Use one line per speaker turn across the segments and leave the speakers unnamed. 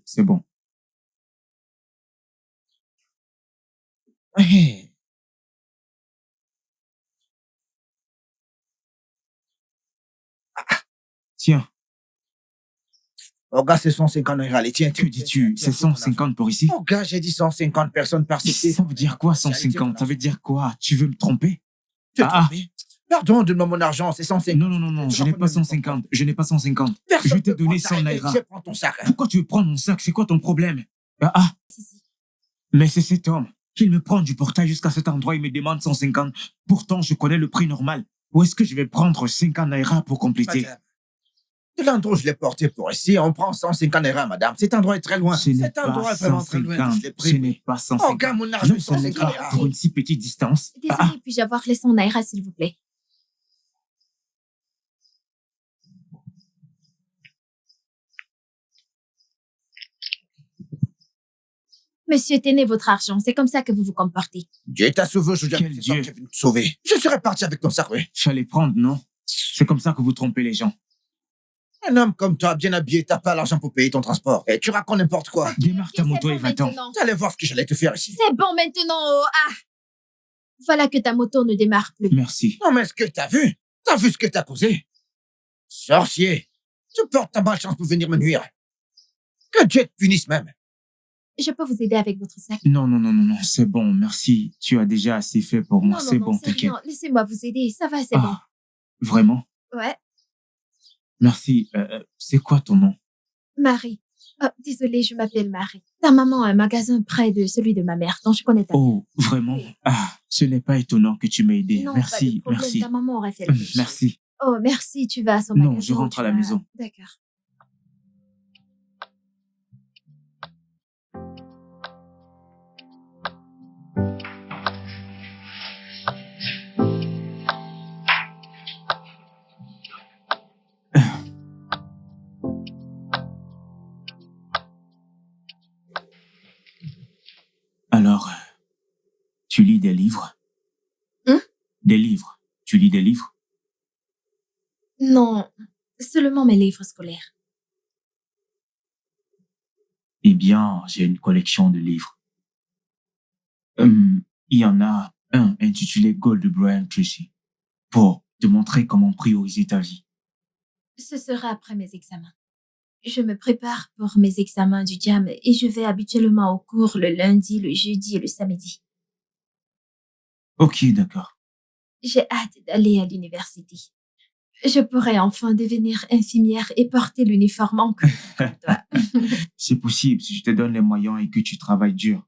C'est bon.
Hey.
Tiens,
Oh gars, c'est 150 naira. Allez, tiens,
que
tiens,
dis-tu?
tiens,
C'est
tiens, ton
150 pour ici?
argent. Oh gars, j'ai dit 150 personnes par cité.
Ça veut dire quoi, 150? Ça veut dire quoi? Tu veux me tromper?
Tu t'es
Ah,
trompé. Pardon, donne-moi mon argent, c'est 150.
non, je n'ai pas 150. Je n'ai pas 150.
Personne
Je t'ai
peut
donné
prendre ça.
100 naira.
Je prends ton sac.
Pourquoi tu veux prendre mon sac? C'est quoi ton problème? Mais c'est cet homme. Il me prend du portail jusqu'à cet endroit, il me demande 150. Pourtant, je connais le prix normal. Où est-ce que je vais prendre 50 naira pour compléter?
Madame, de l'endroit où je l'ai porté pour ici, on prend 150 naira, madame. Cet endroit est très loin.
Ce n'est
Cet
pas
endroit est vraiment très loin.
150.
Je l'ai pris.
Ce n'est pas 150.
Oh gars, mon argent
Non,
est
ce n'est
150
pas
naira.
pour une si petite distance.
Désolée, puis-je avoir les 100 naira, s'il vous plaît? Monsieur, tenez votre argent. C'est comme ça que vous vous comportez.
Dieu t'a sauvé aujourd'hui.
Quel
C'est
Dieu?
toi qui es venu te sauver. Je serais parti avec ton sac, oui.
Fallait prendre, non? C'est comme ça que vous trompez les gens.
Un homme comme toi, bien habillé, t'as pas l'argent pour payer ton transport. Et tu racontes n'importe quoi.
Démarre ta
C'est
moto
bon
et va-t'en.
maintenant.
Tu allais voir ce que j'allais te faire ici.
C'est bon maintenant. Oh, ah! Voilà que ta moto ne démarre plus.
Merci.
Non, mais est-ce que t'as vu? T'as vu ce que t'as causé? Sorcier. Tu portes ta malchance pour venir me nuire. Que Dieu te punisse même.
Je peux vous aider avec votre sac?
Non, c'est bon, merci. Tu as déjà assez fait pour moi. C'est bon,
c'est
t'inquiète.
rien. Laissez-moi vous aider. Ça va, c'est bon.
Ah, vraiment?
Ouais.
Merci. C'est quoi ton nom?
Marie. Oh, désolée, je m'appelle Marie. Ta maman a un magasin près de celui de ma mère, dont je connais ta mère.
Oh, vraiment?
Oui.
Ah, ce n'est pas étonnant que tu m'aies aidé.
Non,
Merci,
pas de problème.
merci.
Ta maman aurait fait la même chose.
Merci.
Oh, merci, tu vas à son
Non,
magasin.
je rentre à la maison.
D'accord.
Alors, tu lis des livres? Des livres? Tu lis des livres?
Non, seulement mes livres scolaires.
Eh bien, j'ai une collection de livres. Il y en a un intitulé Gold de Brian Tracy pour te montrer comment prioriser ta vie.
Ce sera après mes examens. Je me prépare pour mes examens du JAM et je vais habituellement au cours le lundi, le jeudi et le samedi.
Ok, d'accord.
J'ai hâte d'aller à l'université. Je pourrai enfin devenir infirmière et porter l'uniforme en cuir comme toi.
C'est possible si je te donne les moyens et que tu travailles dur.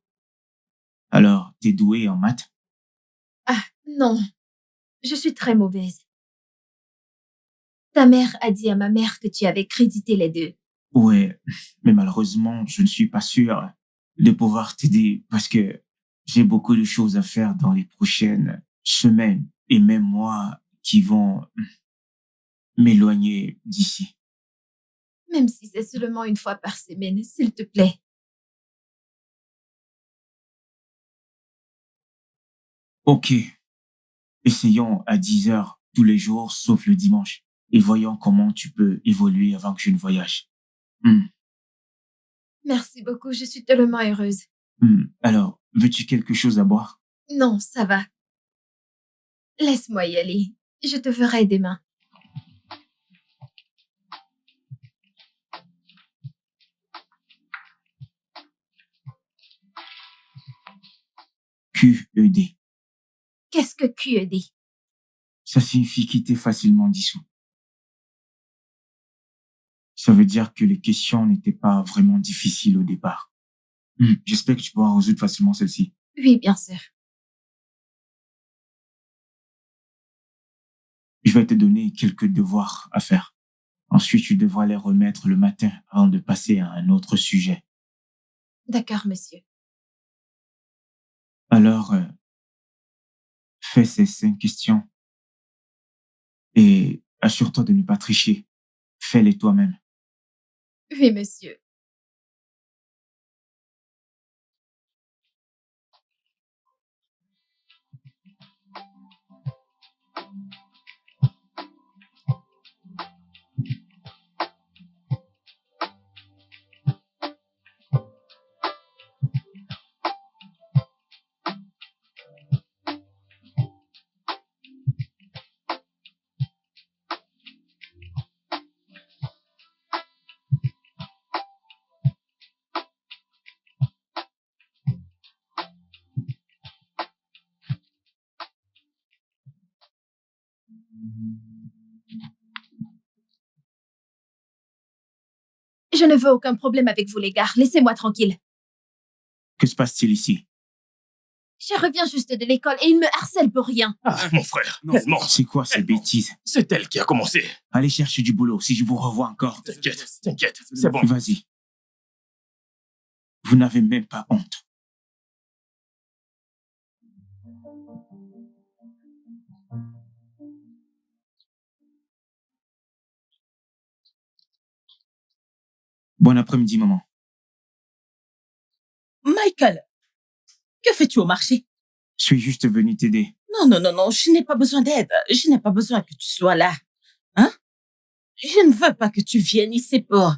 Alors, t'es doué en maths?
Ah, non. Je suis très mauvaise. Ta mère a dit à ma mère que tu avais crédité les deux.
Ouais, mais malheureusement, je ne suis pas sûr de pouvoir t'aider parce que j'ai beaucoup de choses à faire dans les prochaines semaines et même mois qui vont m'éloigner d'ici.
Même si c'est seulement une fois par semaine, s'il te plaît.
Ok, essayons à 10 heures tous les jours sauf le dimanche et voyons comment tu peux évoluer avant que je ne voyage.
Merci beaucoup, je suis tellement heureuse.
Alors, veux-tu quelque chose à boire?
Non, ça va. Laisse-moi y aller. Je te ferai demain.
QED.
Qu'est-ce que QED?
Ça signifie quitter facilement dissous. Ça veut dire que les questions n'étaient pas vraiment difficiles au départ. J'espère que tu pourras résoudre facilement celle-ci.
Oui, bien sûr.
Je vais te donner quelques devoirs à faire. Ensuite, tu devras les remettre le matin avant de passer à un autre sujet.
D'accord, monsieur.
Alors, fais ces 5 questions et assure-toi de ne pas tricher. Fais-les toi-même.
Oui, monsieur. Je ne veux aucun problème avec vous, les gars. Laissez-moi tranquille.
Que se passe-t-il ici?
Je reviens juste de l'école et il me harcèle pour rien.
Ah, mon frère, non.
C'est quoi ces bêtises?
C'est elle qui a commencé.
Allez chercher du boulot si je vous revois encore.
T'inquiète, c'est bon.
Vas-y. Vous n'avez même pas honte. Bon après-midi, maman.
Michael, que fais-tu au marché?
Je suis juste venu t'aider.
Non, je n'ai pas besoin d'aide. Je n'ai pas besoin que tu sois là. Hein? Je ne veux pas que tu viennes ici pour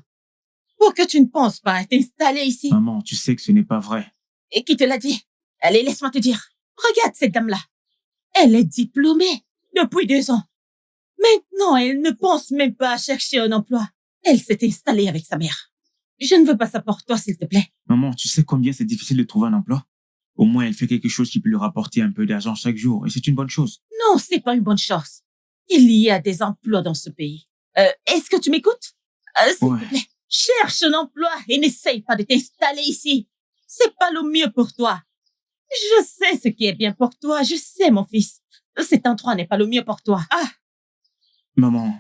que tu ne penses pas à t'installer ici.
Maman, tu sais que ce n'est pas vrai.
Et qui te l'a dit? Allez, laisse-moi te dire. Regarde cette dame-là. Elle est diplômée depuis 2 ans. Maintenant, elle ne pense même pas à chercher un emploi. Elle s'est installée avec sa mère. Je ne veux pas ça pour toi, s'il te plaît.
Maman, tu sais combien c'est difficile de trouver un emploi? Au moins, elle fait quelque chose qui peut lui rapporter un peu d'argent chaque jour. Et c'est une bonne chose.
Non, c'est pas une bonne chose. Il y a des emplois dans ce pays. Est-ce que tu m'écoutes? S'il
Ouais.
te plaît, cherche un emploi et n'essaye pas de t'installer ici. C'est pas le mieux pour toi. Je sais ce qui est bien pour toi. Je sais, mon fils. Cet endroit n'est pas le mieux pour toi. Ah,
Maman,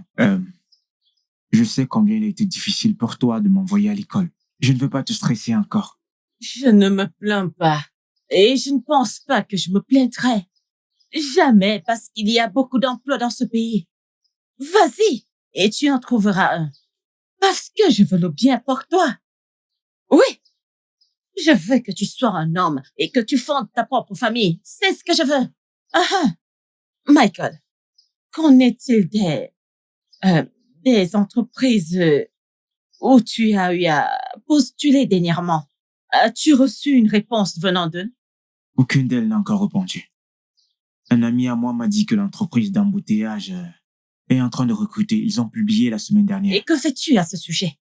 je sais combien il a été difficile pour toi de m'envoyer à l'école. Je ne veux pas te stresser encore.
je ne me plains pas. Et je ne pense pas que je me plaindrai. Jamais, parce qu'il y a beaucoup d'emplois dans ce pays. Vas-y, et tu en trouveras un. Parce que je veux le bien pour toi. Oui, je veux que tu sois un homme et que tu fondes ta propre famille. C'est ce que je veux. Ah ah. Michael, qu'en est-il des entreprises où tu as eu à postuler dernièrement? As-tu reçu une réponse venant d'eux?
Aucune d'elles n'a encore répondu. Un ami à moi m'a dit que l'entreprise d'embouteillage est en train de recruter. Ils ont publié la semaine dernière.
Et que fais-tu à ce sujet?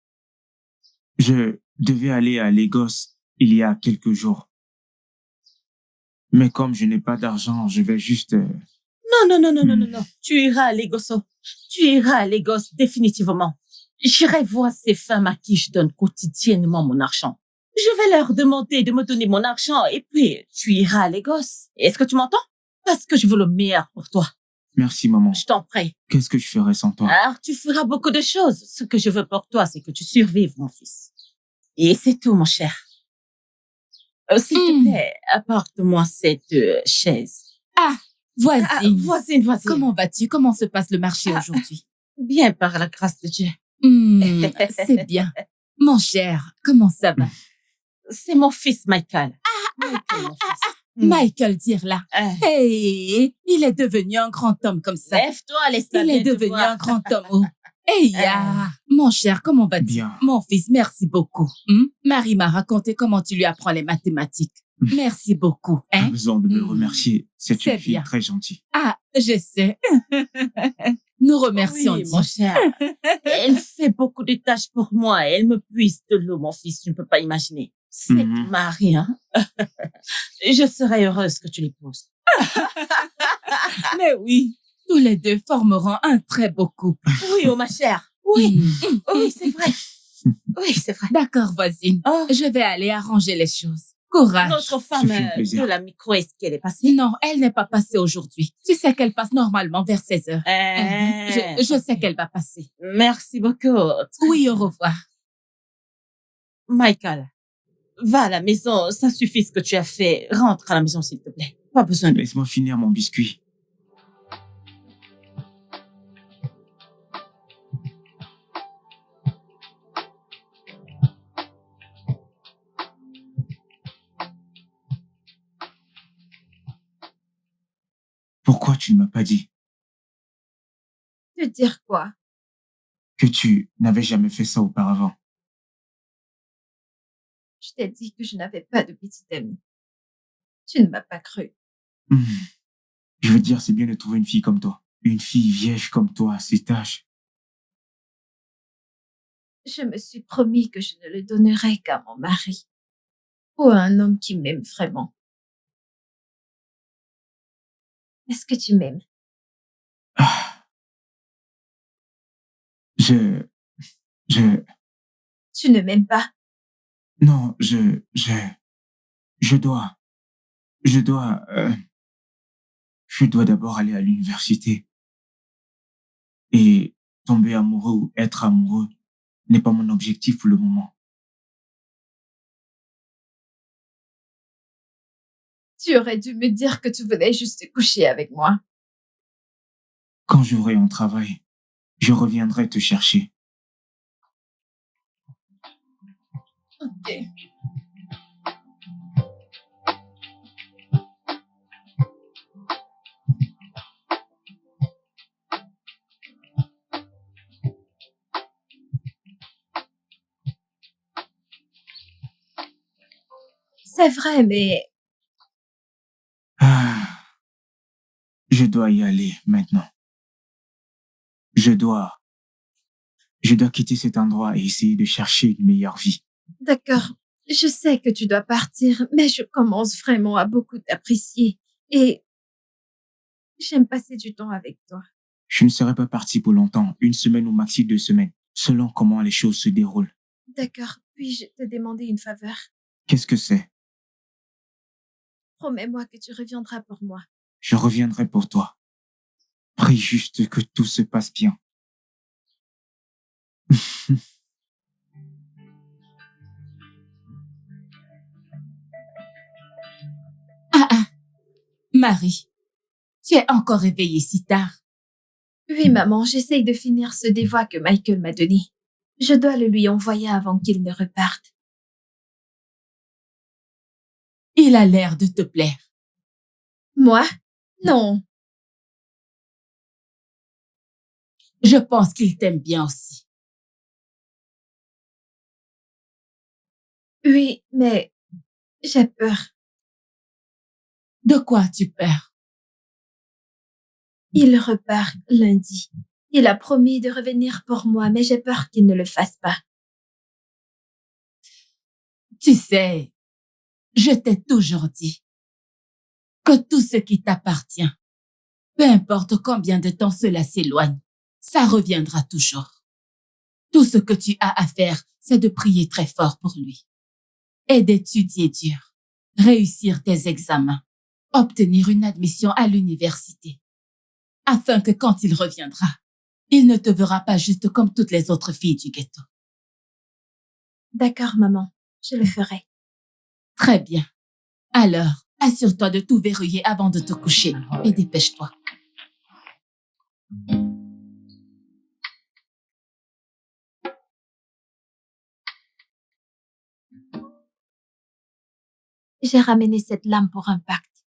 Je devais aller à Lagos il y a quelques jours. Mais comme je n'ai pas d'argent, je vais juste...
Non. Tu iras à Lagos. Tu iras à Lagos définitivement. J'irai voir ces femmes à qui je donne quotidiennement mon argent. Je vais leur demander de me donner mon argent et puis tu iras à Lagos. Est-ce que tu m'entends? Parce que je veux le meilleur pour toi.
Merci, maman.
Je t'en prie.
Qu'est-ce que je ferais sans toi?
Alors, tu feras beaucoup de choses. Ce que je veux pour toi, c'est que tu survives, mon fils. Et c'est tout, mon cher. S'il te plaît, apporte-moi cette chaise.
Voisine,
Voisine.
comment vas-tu? Comment se passe le marché
Ah.
aujourd'hui?
Bien par la grâce de Dieu.
C'est bien. Mon cher, comment ça va?
C'est mon fils, Michael. Michael, mon fils.
Michael Dirla.
Ah.
Hey, il est devenu un grand homme comme ça.
Lève-toi, laisse-la
Il
bien
est
te
devenu
voir.
un grand homme. Oh. Hey, mon cher, comment vas-tu?
Bien.
Mon fils, merci beaucoup. Marie m'a raconté comment tu lui apprends les mathématiques. Merci beaucoup.
Pas
Hein?
besoin de me remercier. C'est
C'est
une fille
bien.
très gentille.
Ah, je sais. Nous remercions
Oui,
Dieu.
mon cher. Elle fait beaucoup de tâches pour moi. Elle me puise de l'eau, mon fils. Tu ne peux pas imaginer. C'est
Mhm.
Marie, hein? Je serais heureuse que tu l'épouses.
Mais oui, tous les deux formeront un très beau couple.
Oui, oh, ma chère. Oui,
Mm.
oui, c'est vrai. Oui, c'est vrai.
D'accord, voisine.
Oh,
Je vais aller arranger les choses. Courage.
notre femme
fait plaisir.
de la micro, est-ce qu'elle est passée?
Non, elle n'est pas passée aujourd'hui. Tu sais qu'elle passe normalement vers 16 heures. Je sais qu'elle va passer.
Merci beaucoup.
Oui, au revoir.
Michael, va à la maison. Ça suffit ce que tu as fait. Rentre à la maison, s'il te plaît. Pas besoin de...
Laisse-moi finir mon biscuit. Pourquoi tu ne m'as pas dit
De dire quoi?
que tu n'avais jamais fait ça auparavant?
Je t'ai dit que je n'avais pas de petite amie. Tu ne m'as pas cru.
Hmm. Je veux dire, c'est bien de trouver une fille comme toi. Une fille vierge comme toi à cet âge.
Je me suis promis que je ne le donnerais qu'à mon mari. Ou à un homme qui m'aime vraiment. Est-ce que tu m'aimes?
Ah. Je
Tu ne m'aimes pas.
Non, je dois, je dois, je dois d'abord aller à l'université. Et tomber amoureux ou être amoureux n'est pas mon objectif pour le moment.
Tu aurais dû me dire que tu venais juste coucher avec moi.
Quand j'aurai un travail, je reviendrai te chercher.
Ok. C'est vrai, mais
Ah, je dois y aller maintenant. Je dois quitter cet endroit et essayer de chercher une meilleure vie.
d'accord. Je sais que tu dois partir, mais je commence vraiment à beaucoup t'apprécier. Et j'aime passer du temps avec toi.
Je ne serai pas parti pour longtemps, 1 semaine ou maxi 2 semaines, selon comment les choses se déroulent.
D'accord. Puis-je te demander une faveur?
Qu'est-ce que c'est?
Promets-moi que tu reviendras pour moi.
Je reviendrai pour toi. Prie juste que tout se passe bien.
Marie, tu es encore réveillée si tard.
Oui, maman, j'essaye de finir ce devoir que Michael m'a donné. Je dois le lui envoyer avant qu'il ne reparte.
Il a l'air de te plaire.
Moi? Non.
Je pense qu'il t'aime bien aussi.
Oui, mais j'ai peur.
De quoi as-tu peur?
Il repart lundi. Il a promis de revenir pour moi, mais j'ai peur qu'il ne le fasse pas.
Tu sais, je t'ai toujours dit que tout ce qui t'appartient, peu importe combien de temps cela s'éloigne, ça reviendra toujours. Tout ce que tu as à faire, c'est de prier très fort pour lui et d'étudier dur, réussir tes examens, obtenir une admission à l'université, afin que quand il reviendra, il ne te verra pas juste comme toutes les autres filles du ghetto.
D'accord, maman. Je le ferai.
Très bien. Alors, assure-toi de tout verrouiller avant de te coucher et dépêche-toi.
J'ai ramené cette lame pour un pacte.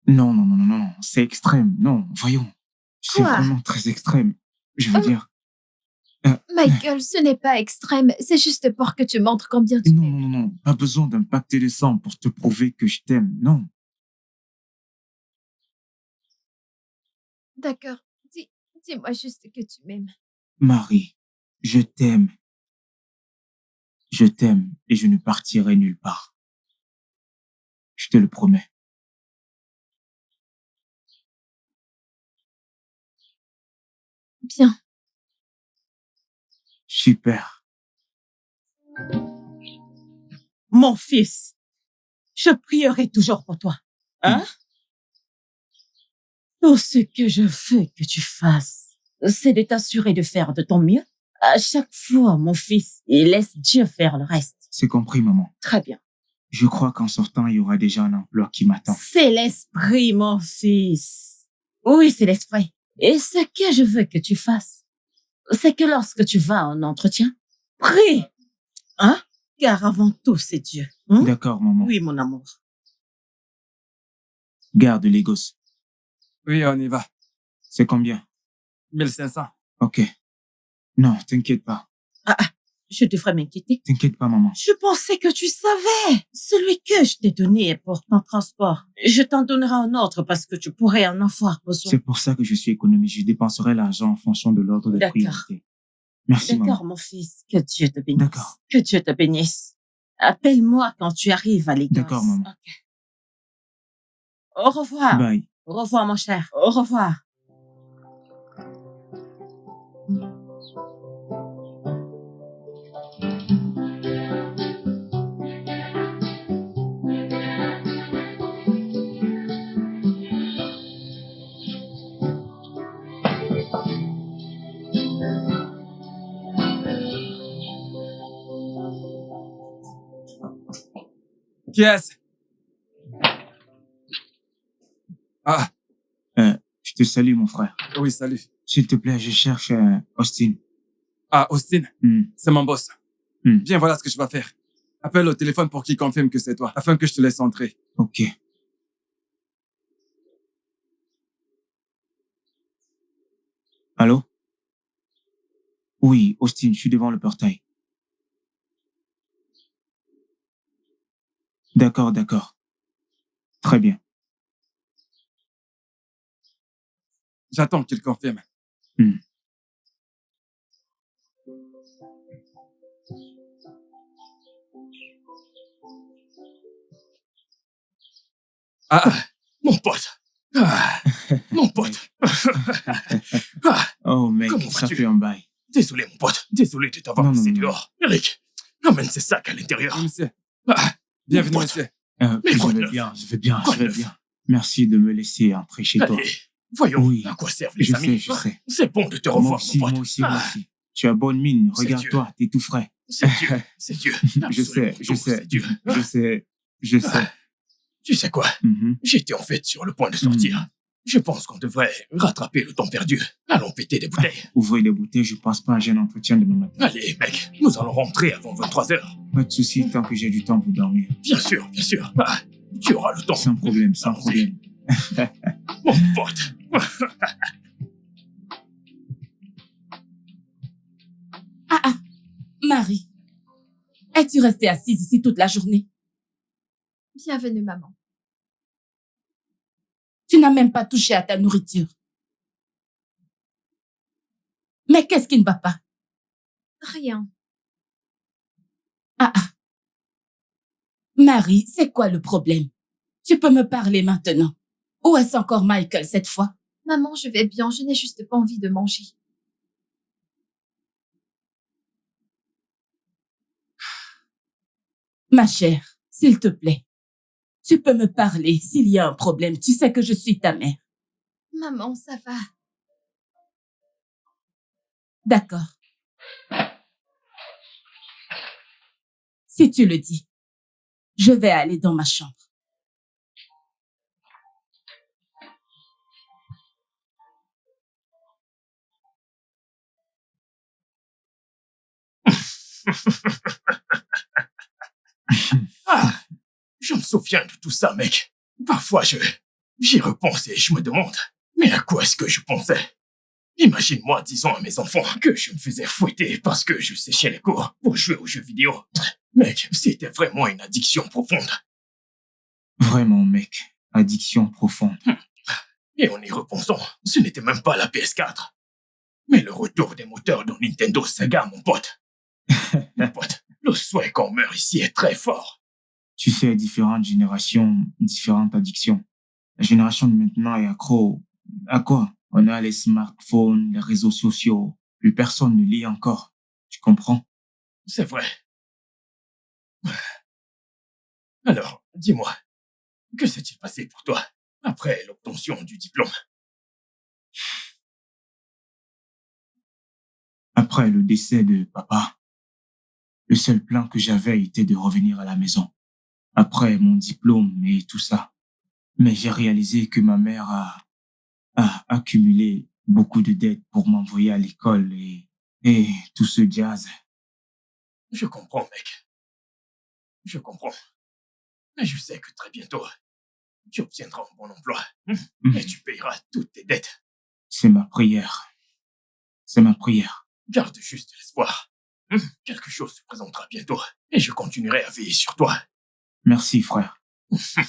Non, non, non, non, non, c'est extrême. Non, voyons. C'est
Quoi?
vraiment très extrême. Je veux dire...
Michael, ce n'est pas extrême. C'est juste pour que tu montres combien tu
Non,
m'aimes.
non, non, non. Pas besoin d'un pacte de sang pour te prouver que je t'aime. Non.
D'accord. Dis-moi juste que tu m'aimes.
Marie, je t'aime. Je t'aime et je ne partirai nulle part. Je te le promets.
Bien.
Super.
Mon fils, je prierai toujours pour toi. Hein? Tout ce que je veux que tu fasses, c'est de t'assurer de faire de ton mieux. À chaque fois, mon fils, et laisse Dieu faire le reste.
C'est compris, maman.
Très bien.
Je crois qu'en sortant, il y aura déjà un emploi qui m'attend.
C'est l'esprit, mon fils. Oui, c'est l'esprit. Et ce que je veux que tu fasses, c'est que lorsque tu vas en entretien, prie. Hein? Car avant tout, c'est Dieu. Hein?
D'accord, maman.
Oui, mon amour.
Garde les gosses.
Oui, on y va.
C'est combien?
1500.
Ok. Non, t'inquiète pas.
Je devrais m'inquiéter.
T'inquiète pas, maman.
Je pensais que tu savais. Celui que je t'ai donné est pour ton transport. Je t'en donnerai un autre parce que tu pourrais en avoir besoin.
C'est pour ça que je suis économiste. Je dépenserai l'argent en fonction de l'ordre de
D'accord.
priorité. Merci, maman.
D'accord, mon fils. Que Dieu te bénisse.
D'accord.
Que Dieu te bénisse. Appelle-moi quand tu arrives à l'église.
D'accord, maman.
Ok. Au revoir.
Bye.
Au revoir, mon cher. Au revoir.
Qui est-ce? Ah,
Je te salue, mon frère.
oui, salut.
S'il te plaît, je cherche Austin.
Ah, Austin,
Hmm.
c'est mon boss.
Hmm.
Viens, voilà ce que je vais faire. Appelle au téléphone pour qu'il confirme que c'est toi, afin que je te laisse entrer.
Ok. Allô? Oui, Austin, je suis devant le portail. D'accord, d'accord. Très bien.
J'attends qu'il confirme.
Hmm.
Ah, mon pote. Ah, mon pote. Ah,
Oh, mec,
Comment
ça
vas-tu?
fait un bail.
désolé, mon pote. Désolé de t'avoir
Non, non,
laissé
non.
dehors. Eric, amène ces sacs à l'intérieur.
Oui, monsieur.
Ah,
Bienvenue,
mon pote.
monsieur.
Mais
Je
quoi de
vais
neuf?
bien, je vais bien,
Quoi
je
de
vais
neuf?
bien. Merci de me laisser entrer chez toi.
Allez, voyons,
Oui,
à quoi servent les
je
amis?
sais, je sais.
C'est bon de te
Moi
revoir,
aussi,
mon pote.
moi aussi, moi
Ah,
aussi. Tu as bonne mine,
C'est
regarde-toi, t'es tout frais.
c'est Dieu, c'est Dieu.
Je sais,
Absolument
je
tout,
sais,
c'est Dieu.
je sais, je sais.
Tu sais quoi?
Mhm.
J'étais en fait sur le point de sortir. Je pense qu'on devrait rattraper le temps perdu. Allons péter des bouteilles.
Ouvrez les bouteilles, je passe pas, j'ai un entretien demain matin.
Allez, mec, nous allons rentrer avant 23h.
Pas de souci, tant que j'ai du temps pour dormir.
Bien sûr, bien sûr. Ah, tu auras le temps.
Sans problème, sans
Allons-y.
problème.
Mon pote.
Ah, Marie, es-tu restée assise ici toute la journée?
Bienvenue, maman.
Tu n'as même pas touché à ta nourriture. Mais qu'est-ce qui ne va pas?
Rien.
Ah. Marie, c'est quoi le problème? Tu peux me parler maintenant. Où est-ce encore Michael cette fois?
Maman, je vais bien, je n'ai juste pas envie de manger.
Ma chère, s'il te plaît, tu peux me parler s'il y a un problème. Tu sais que je suis ta mère.
Maman, ça va.
D'accord. Si tu le dis, je vais aller dans ma chambre.
Ah, je me souviens de tout ça, mec. Parfois, j'y repense et je me demande, mais à quoi est-ce que je pensais? Imagine-moi disant à mes enfants que je me faisais fouetter parce que je séchais les cours pour jouer aux jeux vidéo. Mec, c'était vraiment une addiction profonde.
Vraiment, mec. Addiction profonde.
Et en y repensant, ce n'était même pas la PS4. Mais le retour des moteurs dans Nintendo Sega, mon pote. Mon pote, le souhait qu'on meurt ici est très fort.
Tu sais, différentes générations, différentes addictions. La génération de maintenant est accro. À quoi? On a les smartphones, les réseaux sociaux. Plus personne ne lit encore. Tu comprends?
C'est vrai. Alors, dis-moi, que s'est-il passé pour toi après l'obtention du diplôme?
Après le décès de papa, le seul plan que j'avais était de revenir à la maison. Après mon diplôme et tout ça. Mais j'ai réalisé que ma mère a accumulé beaucoup de dettes pour m'envoyer à l'école et tout ce jazz.
Je comprends, mec. Je comprends. Mais je sais que très bientôt, tu obtiendras un bon emploi. Et tu payeras toutes tes dettes.
C'est ma prière. C'est ma prière.
Garde juste l'espoir. Quelque chose se présentera bientôt. Et je continuerai à veiller sur toi.
Merci, frère.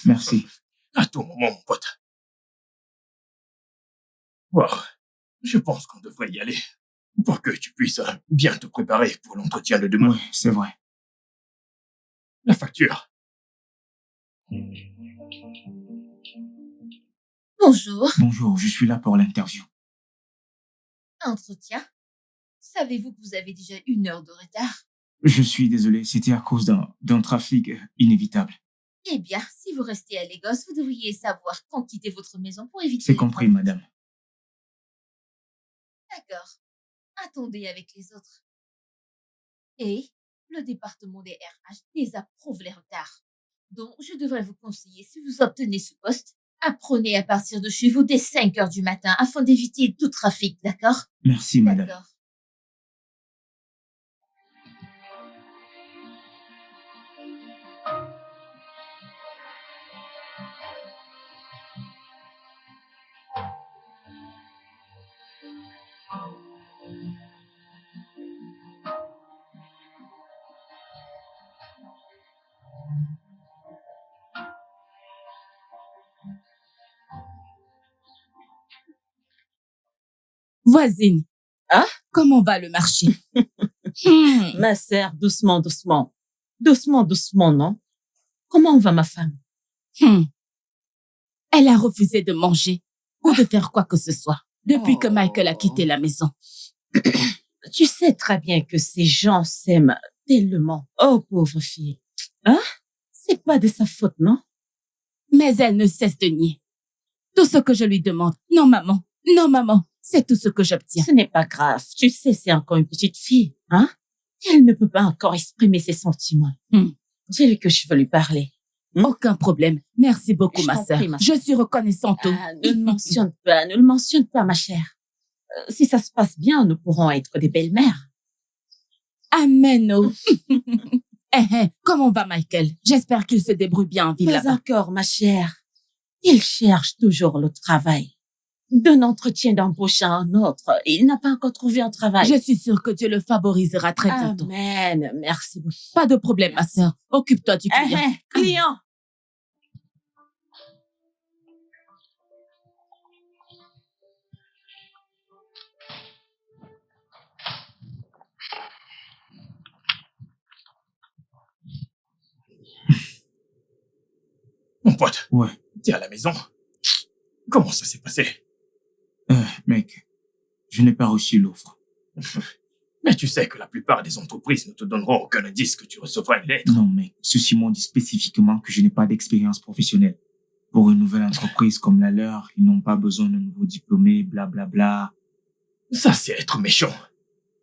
Merci.
À tout moment, mon pote. Wow. Je pense qu'on devrait y aller. Pour que tu puisses bien te préparer pour l'entretien de demain.
Oui, c'est vrai.
La facture.
Bonjour.
Bonjour, je suis là pour l'interview.
Entretien. Savez-vous que vous avez déjà 1 heure de retard?
Je suis désolé, c'était à cause d'un trafic inévitable.
Eh bien, si vous restez à Lagos, vous devriez savoir quand quitter votre maison pour éviter
C'est
les
compris,
trafics.
madame.
D'accord. Attendez avec les autres. Et le département des RH désapprouve les retards. Donc, je devrais vous conseiller, si vous obtenez ce poste, apprenez à partir de chez vous dès 5 heures du matin afin d'éviter tout trafic, d'accord?
Merci, madame.
D'accord.
Voisine.
Hein?
Comment va le marché?
Ma sœur, doucement, doucement. Doucement, doucement, non? Comment va ma femme?
Elle a refusé de manger ou de faire quoi que ce soit depuis que Michael a quitté la maison.
Tu sais très bien que ces gens s'aiment tellement. Oh, pauvre fille. Hein? C'est pas de sa faute, non?
Mais elle ne cesse de nier. Tout ce que je lui demande. Non, maman, c'est tout ce que j'obtiens.
Ce n'est pas grave. Tu sais, c'est encore une petite fille, hein? Elle ne peut pas encore exprimer ses sentiments. Dis-lui que je veux lui parler.
Aucun problème. Merci beaucoup,
Je
ma
t'en
sœur.
prie, ma
Je suis reconnaissante.
Ne le mentionne pas, ma chère. Si ça se passe bien, nous pourrons être des belles-mères.
Amen. Comment va Michael? J'espère qu'il se débrouille bien en ville
Pas
là-bas.
encore, ma chère. Il cherche toujours le travail. D'un entretien d'embauche à un autre, il n'a pas encore trouvé un travail.
Je suis sûre que Dieu le favorisera très bientôt.
Amen. Merci beaucoup.
Pas de problème, ma sœur. Occupe-toi du client.
Client.
Mon pote,
Ouais.
t'es à la maison? Comment ça s'est passé?
Mec, je n'ai pas reçu l'offre.
Mais tu sais que la plupart des entreprises ne te donneront aucun indice que tu recevras une lettre.
Non, mec, ceux-ci m'ont dit spécifiquement que je n'ai pas d'expérience professionnelle. Pour une nouvelle entreprise comme la leur, ils n'ont pas besoin de nouveaux diplômés, blablabla.
Ça, c'est être méchant.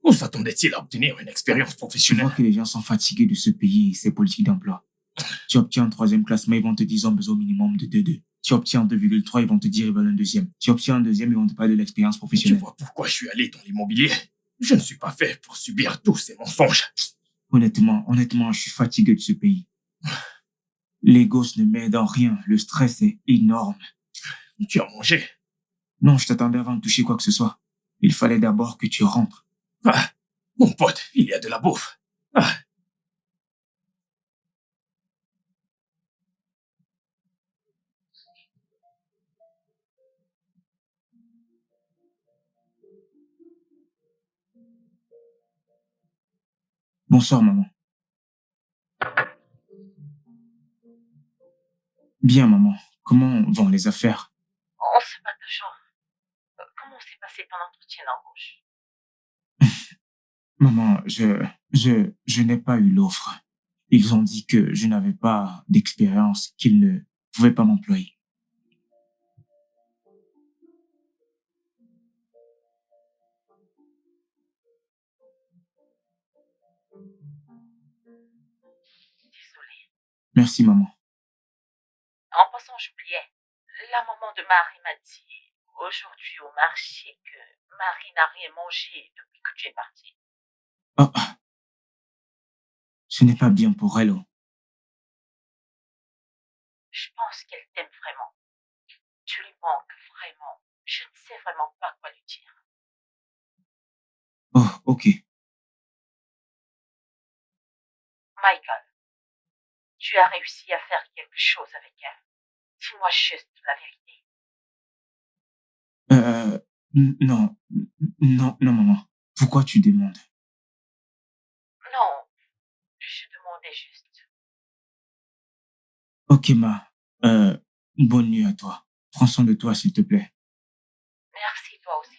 Où s'attendait-il à obtenir une expérience
Je
professionnelle?
vois que les gens sont fatigués de ce pays et ses politiques d'emploi. Tu obtiens un 3e classement, ils vont te dire ils ont besoin au minimum de 2,2. Tu obtiens un 2,3, ils vont te dire ils veulent un 2e. Tu obtiens un 2e, ils vont te parler de l'expérience
Tu
professionnelle.
vois pourquoi je suis allé dans l'immobilier? Je ne suis pas fait pour subir tous ces mensonges.
Honnêtement, je suis fatigué de ce pays. Les gosses ne m'aident en rien. Le stress est énorme.
Tu as mangé?
Non, je t'attendais avant de toucher quoi que ce soit. Il fallait d'abord que tu rentres.
Ah, mon pote, il y a de la bouffe. Ah.
Bonsoir, maman. Bien, maman. Comment vont les affaires?
On se bat toujours. Comment s'est passé ton entretien d'embauche?
Maman, je n'ai pas eu l'offre. Ils ont dit que je n'avais pas d'expérience, qu'ils ne pouvaient pas m'employer.
Désolée.
Merci, maman.
En passant, j'oubliais. La maman de Marie m'a dit aujourd'hui au marché que Marie n'a rien mangé depuis que tu es parti.
Oh, ce n'est pas bien pour elle. Oh.
Je pense qu'elle t'aime vraiment. Tu lui manques vraiment. Je ne sais vraiment pas quoi lui dire.
Oh, ok.
Michael, tu as réussi à faire quelque chose avec elle. Dis-moi juste la vérité.
Non, maman. Pourquoi tu demandes?
Non, je demandais juste.
Ok, ma. Bonne nuit à toi. Prends soin de toi, s'il te plaît.
Merci, toi aussi.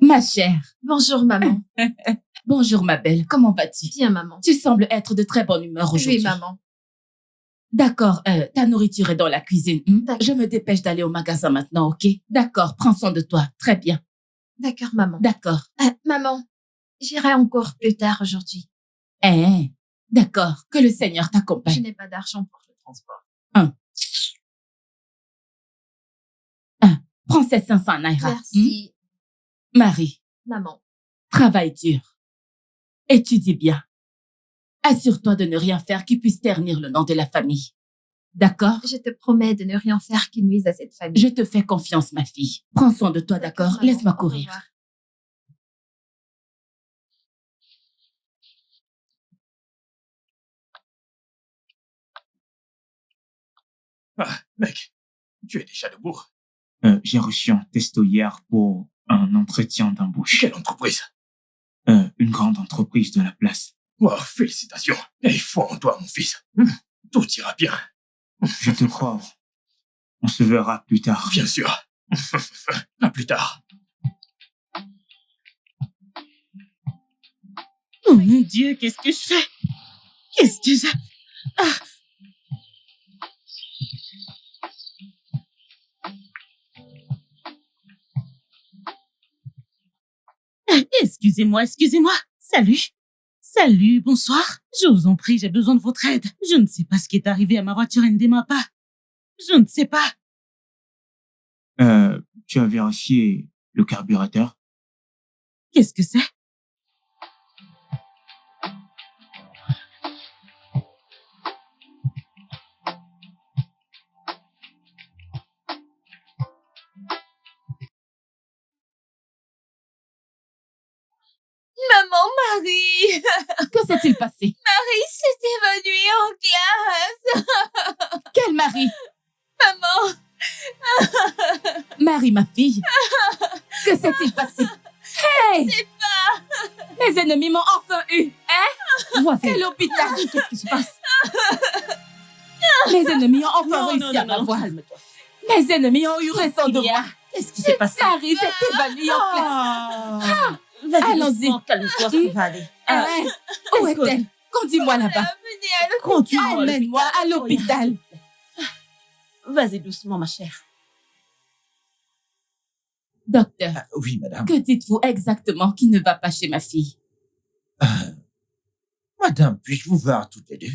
Ma chère.
Bonjour, maman.
Bonjour, ma belle. Comment vas-tu?
Bien, maman.
Tu sembles être de très bonne humeur aujourd'hui.
Oui, maman.
D'accord, ta nourriture est dans la cuisine.
D'accord.
Je me dépêche d'aller au magasin maintenant, ok? D'accord, prends soin de toi. Très bien.
D'accord, maman.
D'accord.
Maman, j'irai encore plus tard aujourd'hui.
D'accord. Que le Seigneur
Je
t'accompagne.
n'ai pas d'argent pour le transport.
Prends ces 500 naira.
Merci,
Marie,
maman.
travaille dur. Étudie bien. Assure-toi de ne rien faire qui puisse ternir le nom de la famille. D'accord?
Je te promets de ne rien faire qui nuise à cette famille.
Je te fais confiance, ma fille. Prends soin de toi, d'accord?
maman.
Laisse-moi
Au
courir.
revoir.
Ah, mec, tu es déjà debout.
J'ai reçu un testo hier pour un entretien d'embauche.
Quelle entreprise?
Une grande entreprise de la place.
Oh, félicitations. Et foi en toi, mon fils. Tout ira bien.
Je te crois. On se verra plus tard.
Bien sûr. À plus tard.
Oh mon Dieu, qu'est-ce que je fais? Qu'est-ce que je... Excusez-moi. Salut, bonsoir. Je vous en prie, j'ai besoin de votre aide. Je ne sais pas ce qui est arrivé à ma voiture, elle ne démarre pas. Je ne sais pas.
Tu as vérifié le carburateur?
Qu'est-ce que c'est?
Maman, Marie!
Que s'est-il passé?
Marie s'est évanouie en classe!
Quelle Marie?
Maman!
Marie, ma fille. Que s'est-il passé? Hey! Mes ennemis m'ont enfin eu, hein?
Voici.
Quel hôpital? Qu'est-ce qui se passe? Mes ennemis ont enfin réussi à m'avoir.
calme-toi.
Mes ennemis ont eu raison de
Il y a-
moi.
Qu'est-ce qui s'est passé?
Marie s'est évanouie en classe.
Vas-y,
Allons-y.
doucement, calme-toi, ça va aller.
Hein? Où
écoute.
est-elle? Conduis-moi là-bas.
Amenez à l'hôpital.
Conduis-moi.
Emmène-moi à l'hôpital.
Vas-y doucement, ma chère.
Docteur,
Oui, madame.
que dites-vous exactement qui ne va pas chez ma fille?
Madame, puis-je vous voir toutes les deux?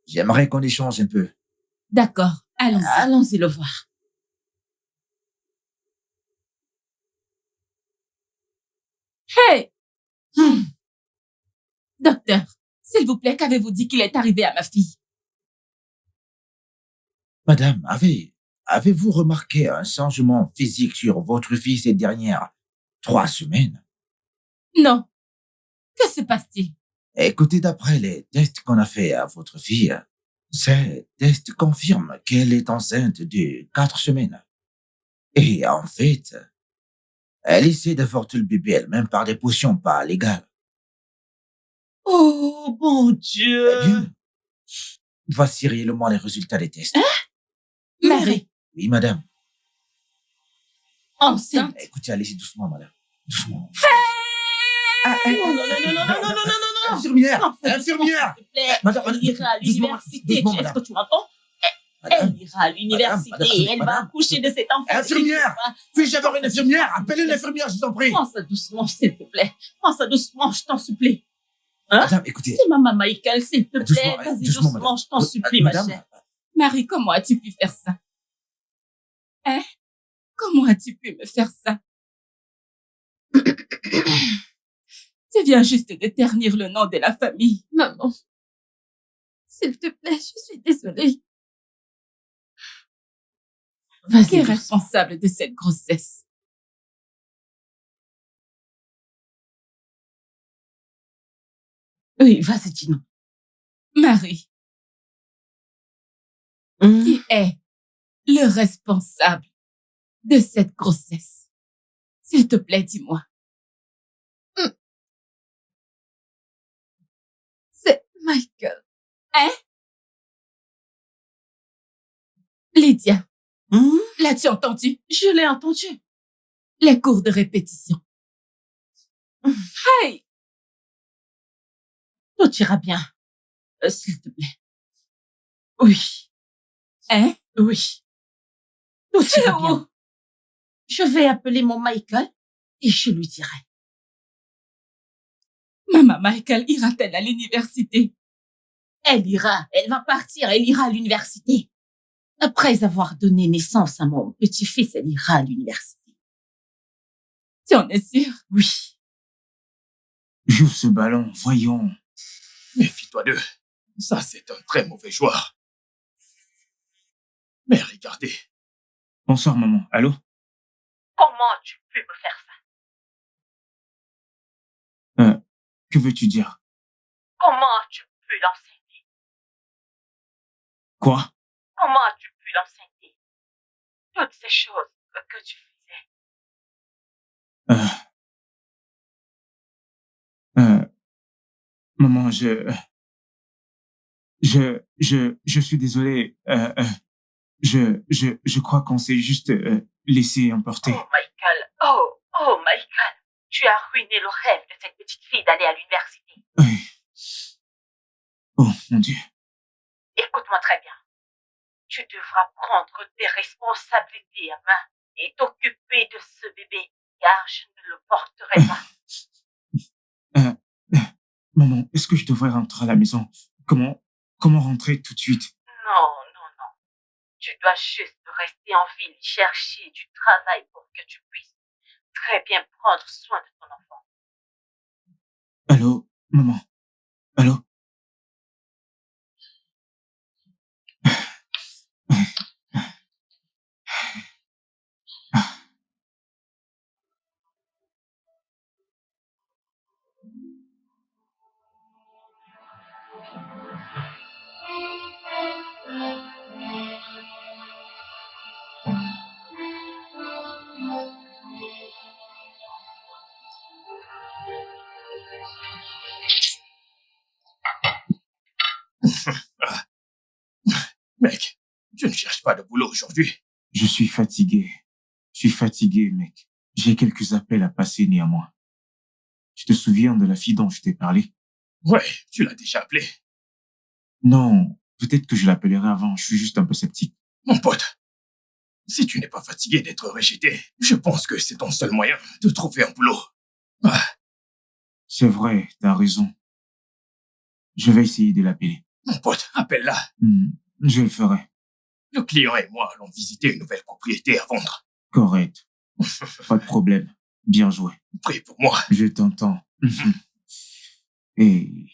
J'aimerais qu'on échange un peu.
D'accord, allons-y.
Allons-y le voir.
Hey! Docteur, s'il vous plaît, qu'avez-vous dit qu'il est arrivé à ma fille?
Madame, avez-vous remarqué un changement physique sur votre fille ces dernières 3 semaines?
Non. Que se passe-t-il?
Écoutez, d'après les tests qu'on a fait à votre fille, ces tests confirment qu'elle est enceinte de 4 semaines. Et en fait, elle essaie d'avorter le bébé elle-même par des potions pas légales.
Oh, bon Dieu.
Eh bien, voici réellement les résultats des tests.
Marie,
Oui, madame.
enceinte.
Écoutez, allez-y doucement, madame. Doucement.
Non, non, non, non, non, non, non, non, non, non.
Infirmière!
Non, fais
Infirmière!
s'il te plaît.
Madame,
Elle ira à
doucement,
l'université.
doucement,
Est-ce
madame.
que tu m'entends?
Madame,
Elle ira à l'université.
madame,
Elle va
madame.
accoucher de cet enfant.
Infirmière! Puis-je avoir une infirmière? Appelez l'infirmière, je vous en prie.
Prends ça doucement, s'il te plaît. Prends ça doucement, je t'en supplie.
Madame, écoutez.
C'est maman Michael, s'il te plaît.
Doucement,
Vas-y
doucement,
doucement,
madame.
je t'en supplie, ma
Madame,
chère.
Marie, comment as-tu pu faire ça? Hein? Comment as-tu pu me faire ça? Tu viens juste de ternir le nom de la famille.
Maman, s'il te plaît, je suis désolée.
Qui est
Vas-y,
responsable de cette grossesse?
oui, vas-y, dis-nous.
Marie, qui est le responsable de cette grossesse? S'il te plaît, dis-moi.
C'est Michael.
Lydia, l'as-tu entendu?
Je l'ai entendu.
Les cours de répétition. Hey!
Tout ira bien. S'il te plaît. Oui,
Hein?
oui. Tout ira
Oh.
bien. Je vais appeler mon Michael et je lui dirai.
Maman Michael ira-t-elle à l'université?
Elle ira, elle va partir, elle ira à l'université. Après avoir donné naissance à mon petit-fils, elle ira à l'université.
Tu en es sûr?
Oui.
Joue ce ballon, voyons.
Méfie-toi d'eux. Ça, c'est un très mauvais joueur. Mais regardez,
Bonsoir, maman. Allô?
Comment tu peux me faire ça?
Que veux-tu dire?
Comment tu peux l'enseigner?
Quoi?
Comment tu peux l'enseigner? Toutes ces choses que tu faisais.
Maman, je suis désolé. Je crois qu'on s'est juste laissé emporter.
Oh, Michael. Oh, Michael. Tu as ruiné le rêve de cette petite fille d'aller à l'université.
Oui. Oh, mon Dieu.
Écoute-moi très bien. Tu devras prendre tes responsabilités à main et t'occuper de ce bébé, car je ne le porterai pas.
Maman, est-ce que je devrais rentrer à la maison? Comment rentrer tout de suite?
Non. Tu dois juste rester en ville et chercher du travail pour que tu puisses très bien prendre soin de ton enfant.
Allô, maman? Allô?
mec, tu ne cherches pas de boulot aujourd'hui.
Je suis fatigué. Mec. J'ai quelques appels à passer néanmoins. Tu te souviens de la fille dont je t'ai parlé?
Ouais, tu l'as déjà appelé.
Non, peut-être que je l'appellerai avant. Je suis juste un peu sceptique.
Mon pote, si tu n'es pas fatigué d'être rejeté, je pense que c'est ton seul moyen de trouver un boulot. Ah,
C'est vrai, t'as raison. Je vais essayer de l'appeler.
mon pote, appelle-la.
Je le ferai.
Le client et moi allons visiter une nouvelle propriété à vendre.
Correct. Pas de problème. Bien joué.
Prie pour moi.
Je t'entends. Et...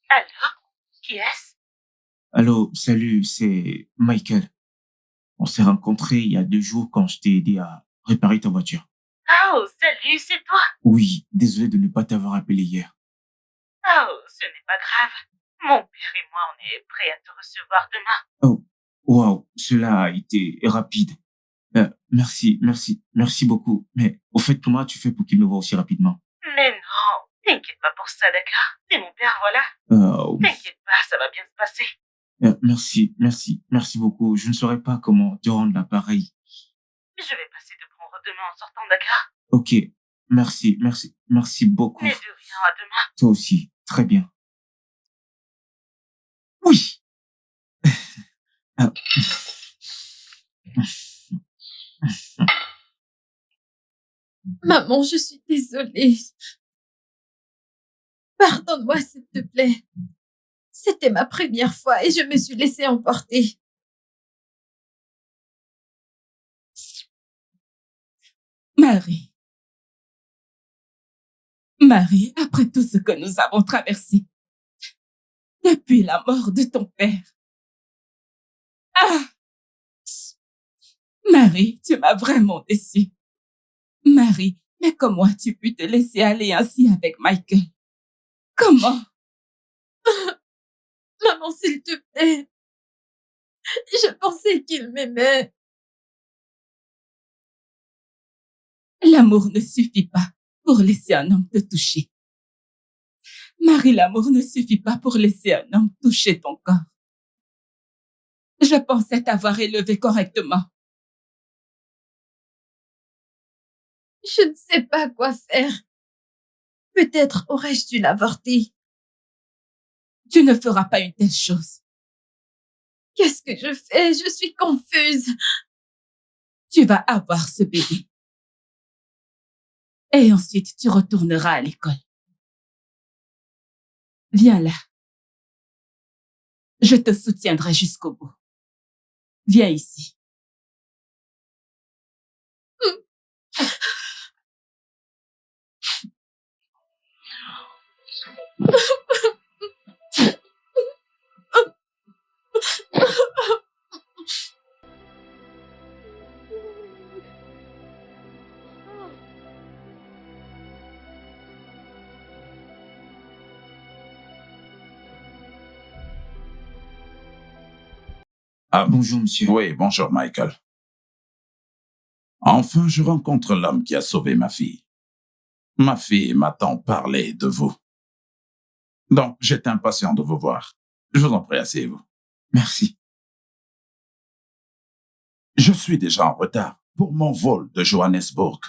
Alors, qui est-ce?
Allô, salut, c'est Michael. On s'est rencontrés il y a 2 jours quand je t'ai aidé à réparer ta voiture.
Oh, salut, c'est toi.
Oui, désolé de ne pas t'avoir appelé hier.
Oh, ce n'est pas grave. Mon père et moi, on est prêts à te recevoir demain.
Oh, waouh, cela a été rapide. Merci beaucoup. Mais au fait, comment tu fais pour qu'il me voie aussi rapidement?
Mais non, t'inquiète pas pour ça, d'accord? C'est mon père, voilà. T'inquiète pas, ça va bien se passer.
Merci beaucoup. Je ne saurais pas comment te rendre l'appareil.
Je vais passer te prendre demain en sortant, d'accord?
Ok, merci beaucoup.
Mais de rien, à demain.
Toi aussi, très bien. Oui. Ah.
Maman, je suis désolée. Pardonne-moi, s'il te plaît. C'était ma première fois et je me suis laissée emporter.
Marie, après tout ce que nous avons traversé, depuis la mort de ton père. Ah! Marie, tu m'as vraiment déçue. Marie, mais comment as-tu pu te laisser aller ainsi avec Michael? Comment?
Maman, s'il te plaît. Je pensais qu'il m'aimait.
L'amour ne suffit pas pour laisser un homme te toucher. Marie, l'amour ne suffit pas pour laisser un homme toucher ton corps. Je pensais t'avoir élevé correctement.
Je ne sais pas quoi faire. Peut-être aurais-je dû l'avorter.
Tu ne feras pas une telle chose.
Qu'est-ce que je fais? Je suis confuse.
Tu vas avoir ce bébé. Et ensuite, tu retourneras à l'école. Viens là. Je te soutiendrai jusqu'au bout. Viens ici.
Ah,
Bonjour, monsieur.
oui, bonjour, Michael. Enfin, je rencontre l'homme qui a sauvé ma fille. Ma fille m'a tant parlé de vous. Donc, j'étais impatient de vous voir. Je vous en prie, asseyez-vous.
Merci.
Je suis déjà en retard pour mon vol de Johannesburg.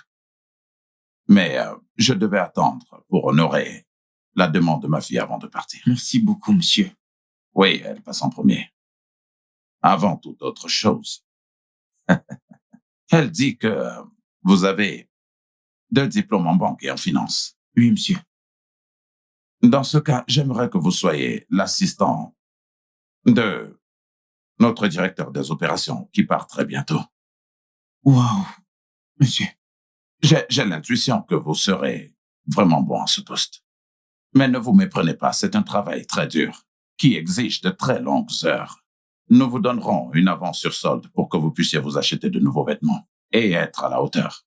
Mais je devais attendre pour honorer la demande de ma fille avant de partir.
Merci beaucoup, monsieur.
Oui, elle passe en premier. Avant toute autre chose. Elle dit que vous avez 2 diplômes en banque et en finance.
Oui, monsieur.
Dans ce cas, j'aimerais que vous soyez l'assistant de notre directeur des opérations qui part très bientôt.
Waouh, monsieur.
J'ai l'intuition que vous serez vraiment bon à ce poste. Mais ne vous méprenez pas, c'est un travail très dur qui exige de très longues heures. Nous vous donnerons une avance sur solde pour que vous puissiez vous acheter de nouveaux vêtements et être à la hauteur.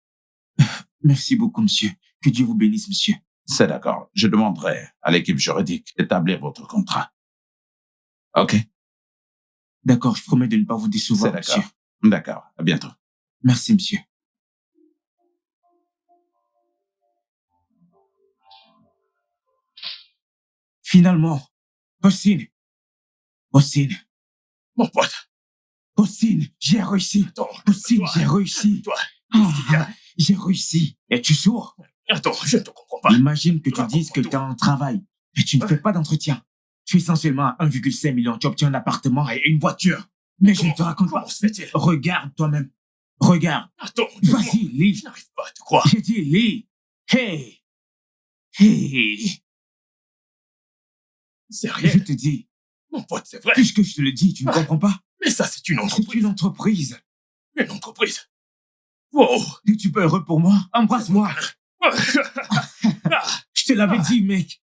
Merci beaucoup, monsieur. Que Dieu vous bénisse, monsieur.
C'est d'accord. Je demanderai à l'équipe juridique d'établir votre contrat. OK?
D'accord, je promets de ne pas vous
C'est
décevoir,
d'accord.
monsieur.
D'accord. À bientôt.
Merci, monsieur. Finalement, Austin.
Mon pote,
Austin, j'ai réussi.
attends.
Austin,
toi,
j'ai réussi.
Toi, qu'est-ce qu'il y a?
J'ai réussi. Es-tu sourd?
Attends, je ne te comprends pas.
Imagine que tu
Raconte-moi
dises que
tout.
tu as un travail et tu ne fais pas d'entretien. Tu es essentiellement à 1,5 million. Tu obtiens un appartement et une voiture. Mais je ne te raconte pas.
Comment se fait-il?
Regarde toi-même. Regarde.
Attends,
Vas-y, lis.
je n'arrive pas à te croire.
J'ai dit lis. Hey. Hey.
C'est rien.
Je te dis,
Mon pote, c'est vrai.
puisque je te le dis, tu ne comprends pas?
Mais ça, c'est une
C'est
entreprise.
une entreprise.
Une entreprise. Wow.
Es-tu pas heureux pour moi? Embrasse-moi.
Ah,
Je te l'avais dit, mec.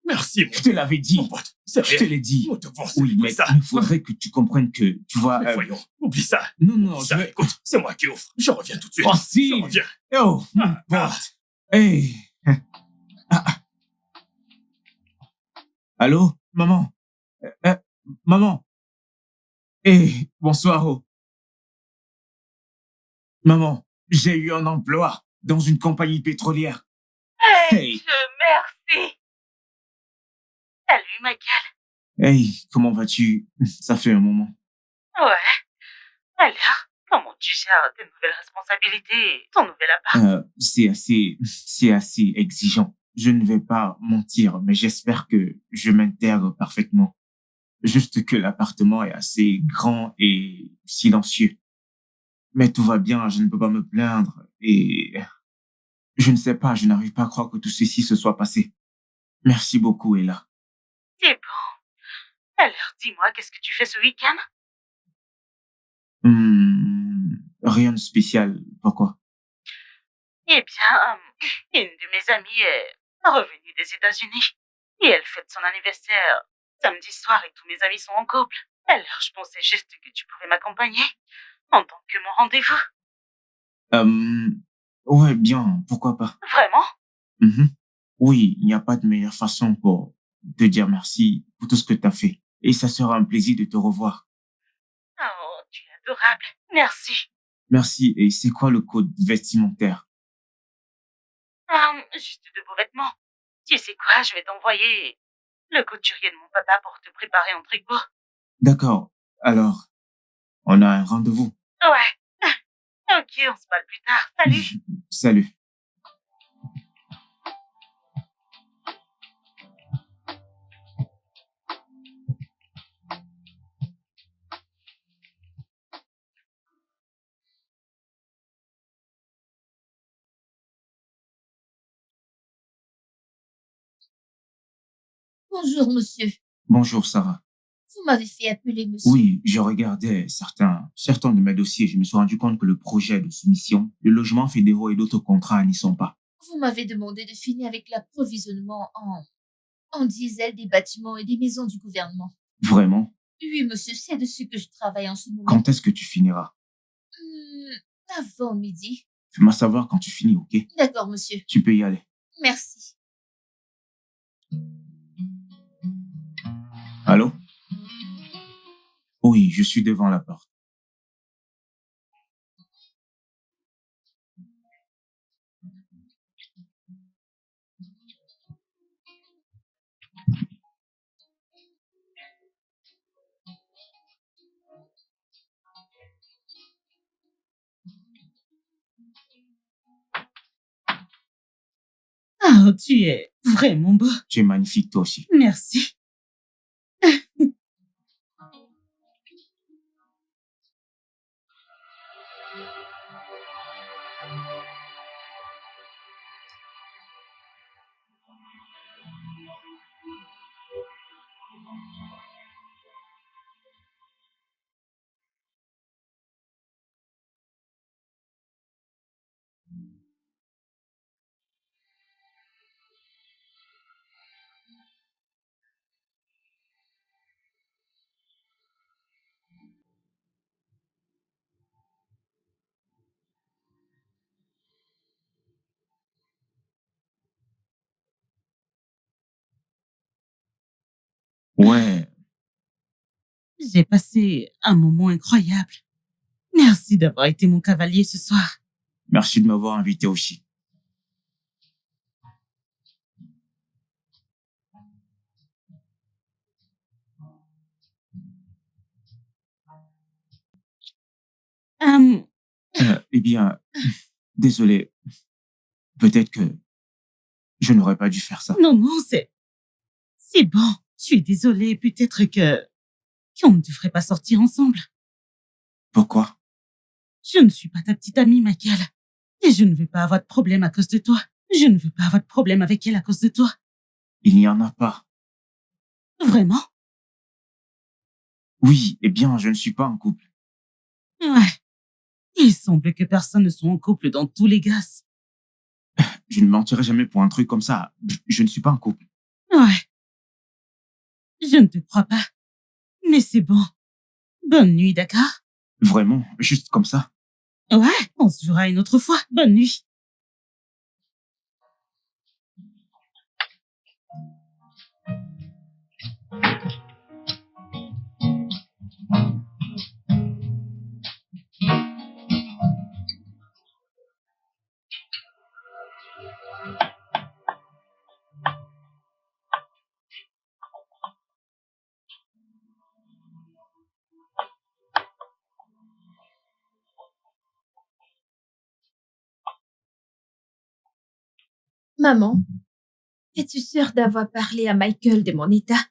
merci,
Je te l'avais dit.
mon pote. C'est
Je te
rien.
l'ai dit.
Nous devons
Oui,
célébrer
mais
ça.
il faudrait que tu comprennes que, tu vois...
Mais voyons, oublie ça.
non, non,
Oublie
je
ça.
vais...
Écoute, c'est moi qui offre. Je reviens tout de suite.
Oh,
Je
si.
reviens.
Oh, mon
Ah,
pote. Hey. Ah. Allô, maman? Maman? Hey, bonsoir. Oh. Maman, j'ai eu un emploi dans une compagnie pétrolière. Hey.
Dieu merci. Salut, Michael.
Hey, comment vas-tu? Ça fait un moment.
Ouais. Alors, comment tu gères tes nouvelles responsabilités et ton nouvel appart?
C'est assez exigeant. Je ne vais pas mentir, mais j'espère que je m'intègre parfaitement. Juste que l'appartement est assez grand et silencieux. Mais tout va bien, je ne peux pas me plaindre et je ne sais pas, je n'arrive pas à croire que tout ceci se soit passé. Merci beaucoup, Ella.
C'est bon. Alors, dis-moi, qu'est-ce que tu fais ce week-end?
Rien de spécial. Pourquoi?
Eh bien, une de mes amies est revenue des États-Unis et elle fête son anniversaire samedi soir et tous mes amis sont en couple. Alors, je pensais juste que tu pourrais m'accompagner en tant que mon rendez-vous.
Ouais, bien, pourquoi pas.
Vraiment?
Oui, il n'y a pas de meilleure façon pour te dire merci pour tout ce que tu as fait. Et ça sera un plaisir de te revoir.
Oh, tu es adorable. Merci.
Merci. Et c'est quoi le code vestimentaire?
Juste de beaux vêtements. Tu sais quoi, je vais t'envoyer le couturier de mon papa pour te préparer un tricot.
D'accord. Alors, on a un rendez-vous.
Ouais. Ok, on se parle plus tard. Salut.
Salut.
Bonjour, monsieur.
Bonjour, Sarah.
Vous m'avez fait appeler, monsieur.
Oui, je regardais certains de mes dossiers. Je me suis rendu compte que le projet de soumission, le logement fédéraux et d'autres contrats n'y sont pas.
Vous m'avez demandé de finir avec l'approvisionnement en diesel des bâtiments et des maisons du gouvernement.
Vraiment?
Oui, monsieur, c'est de ce que je travaille en ce moment.
Quand est-ce que tu finiras?
Avant midi.
Fais-moi savoir quand tu finis, ok?
D'accord, monsieur.
Tu peux y aller.
Merci.
Allô? Oui, je suis devant la porte.
Ah, tu es vraiment beau.
Tu es magnifique, toi aussi.
Merci.
Ouais,
J'ai passé un moment incroyable. Merci d'avoir été mon cavalier ce soir.
merci de m'avoir invité aussi.
Hum,
Eh bien, désolé. Peut-être que je n'aurais pas dû faire ça.
non, c'est bon. Je suis désolée. Peut-être qu'on ne devrait pas sortir ensemble.
Pourquoi?
Je ne suis pas ta petite amie, Michael. Et je ne veux pas avoir de problème à cause de toi. Je ne veux pas avoir de problème avec elle à cause de toi.
Il n'y en a pas.
Vraiment?
Oui, eh bien, je ne suis pas en couple.
Ouais. Il semble que personne ne soit en couple dans tous les gosses.
Je ne mentirai jamais pour un truc comme ça. Je ne suis pas en couple.
Ouais. Je ne te crois pas. Mais c'est bon. Bonne nuit, d'accord?
Vraiment, juste comme ça.
Ouais, on se verra une autre fois. Bonne nuit.
Maman, es-tu sûre d'avoir parlé à Michael de mon état?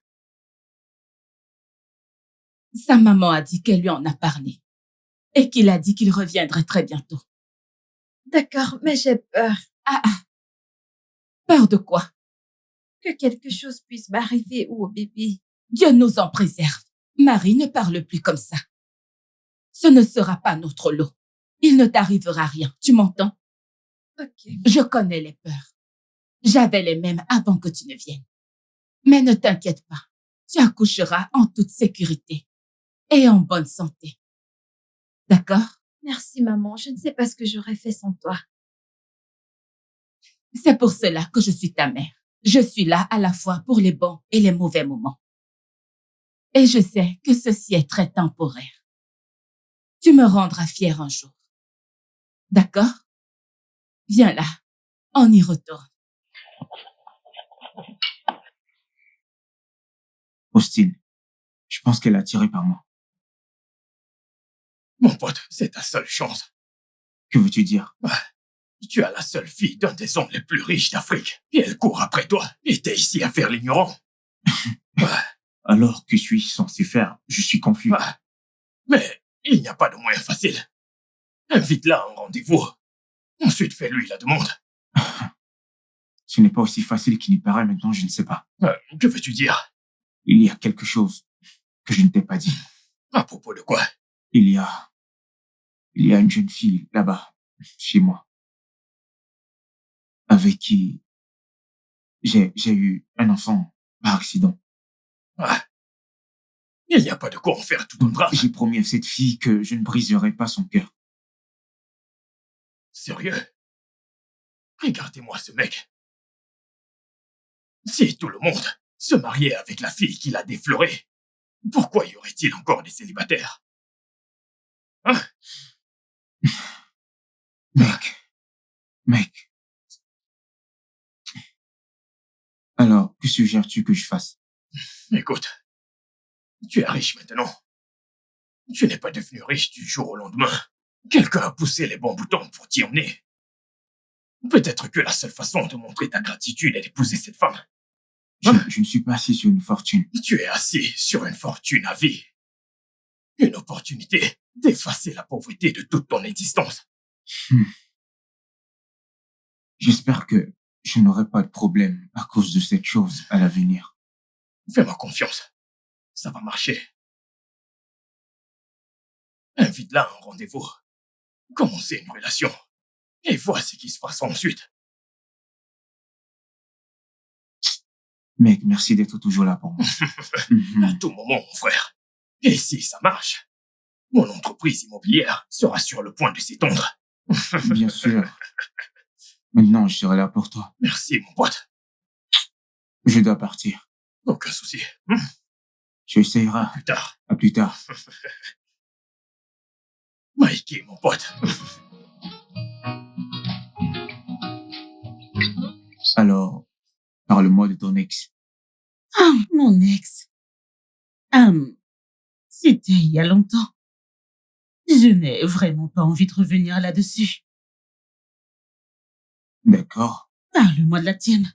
Sa maman a dit qu'elle lui en a parlé et qu'il a dit qu'il reviendrait très bientôt.
D'accord, mais j'ai peur
Peur de quoi?
que quelque chose puisse m'arriver ou au bébé.
Dieu nous en préserve. Marie, ne parle plus comme ça. Ce ne sera pas notre lot. Il ne t'arrivera rien, tu m'entends?
Ok.
Je connais les peurs. J'avais les mêmes avant que tu ne viennes. Mais ne t'inquiète pas, tu accoucheras en toute sécurité et en bonne santé. D'accord?
Merci, maman. Je ne sais pas ce que j'aurais fait sans toi.
C'est pour cela que je suis ta mère. Je suis là à la fois pour les bons et les mauvais moments. Et je sais que ceci est très temporaire. Tu me rendras fière un jour. D'accord? Viens là. On y retourne.
Austin, je pense qu'elle est attirée par moi.
Mon pote, c'est ta seule chance.
Que veux-tu dire?
Tu as la seule fille d'un des hommes les plus riches d'Afrique. Et elle court après toi. Et t'es ici à faire l'ignorant.
Alors, que suis-je censé faire? Je suis confus.
Mais il n'y a pas de moyen facile. Invite-la à un rendez-vous. Ensuite, fais-lui la demande.
Ce n'est pas aussi facile qu'il n'y paraît maintenant, je ne sais pas.
Que veux-tu dire?
Il y a quelque chose que je ne t'ai pas dit.
À propos de quoi?
Il y a une jeune fille là-bas, chez moi, avec qui j'ai eu un enfant par accident.
Il n'y a pas de quoi en faire tout un drame.
J'ai promis à cette fille que je ne briserai pas son cœur.
Sérieux? Regardez-moi ce mec. Si tout le monde se mariait avec la fille qui l'a défloré, pourquoi y aurait-il encore des célibataires?
Mec. Alors, que suggères-tu que je fasse?
Écoute, tu es riche maintenant. Tu n'es pas devenu riche du jour au lendemain. Quelqu'un a poussé les bons boutons pour t'y emmener. Peut-être que la seule façon de montrer ta gratitude est d'épouser cette femme.
Je ne suis pas assis sur une fortune.
Tu es assis sur une fortune à vie. Une opportunité d'effacer la pauvreté de toute ton existence.
J'espère que je n'aurai pas de problème à cause de cette chose à l'avenir.
Fais-moi confiance. Ça va marcher. Invite-la à un rendez-vous. Commencez une relation. Et vois ce qui se passe ensuite.
Mec, merci d'être toujours là pour moi.
À tout moment, mon frère. Et si ça marche, mon entreprise immobilière sera sur le point de s'étendre.
Bien sûr. Maintenant, je serai là pour toi.
Merci, mon pote.
Je dois partir.
Aucun souci.
Tu essayeras.
Plus tard.
À plus tard.
Mikey, mon pote.
Alors, parle-moi de ton ex.
Ah, mon ex. C'était il y a longtemps. Je n'ai vraiment pas envie de revenir là-dessus.
D'accord.
Parle-moi de la tienne.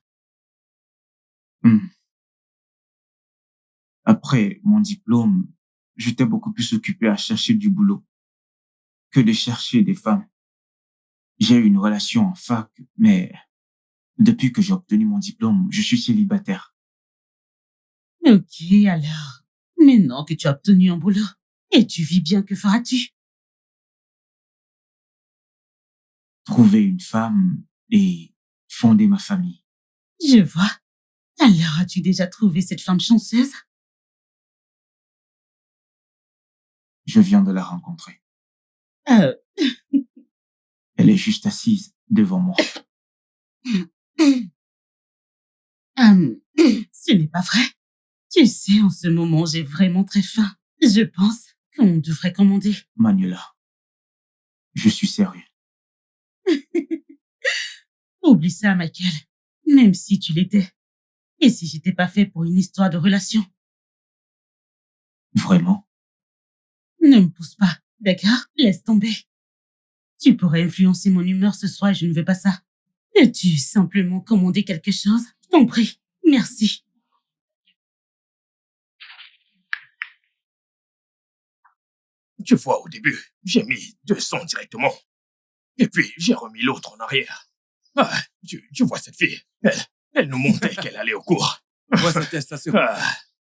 Après mon diplôme, j'étais beaucoup plus occupé à chercher du boulot que de chercher des femmes. J'ai eu une relation en fac, mais depuis que j'ai obtenu mon diplôme, je suis célibataire.
Ok, alors. Maintenant que tu as obtenu un boulot et tu vis bien, que feras-tu?
Trouver une femme et fonder ma famille.
Je vois. Alors, as-tu déjà trouvé cette femme chanceuse?
Je viens de la rencontrer. Elle est juste assise devant moi.
Ce n'est pas vrai. Tu sais, en ce moment, j'ai vraiment très faim. Je pense qu'on devrait commander.
Manuela, je suis sérieux.
Oublie ça, Michael. Même si tu l'étais. Et si j'étais pas fait pour une histoire de relation?
Vraiment?
Ne me pousse pas, d'accord? Laisse tomber. Tu pourrais influencer mon humeur ce soir et je ne veux pas ça. Peux-tu simplement commander quelque chose? Je t'en prie. Merci.
Tu vois, au début, j'ai mis 200 directement. Et puis, j'ai remis l'autre en arrière. Tu vois cette fille? Elle nous montait qu'elle allait au cours.
Vois cette testation.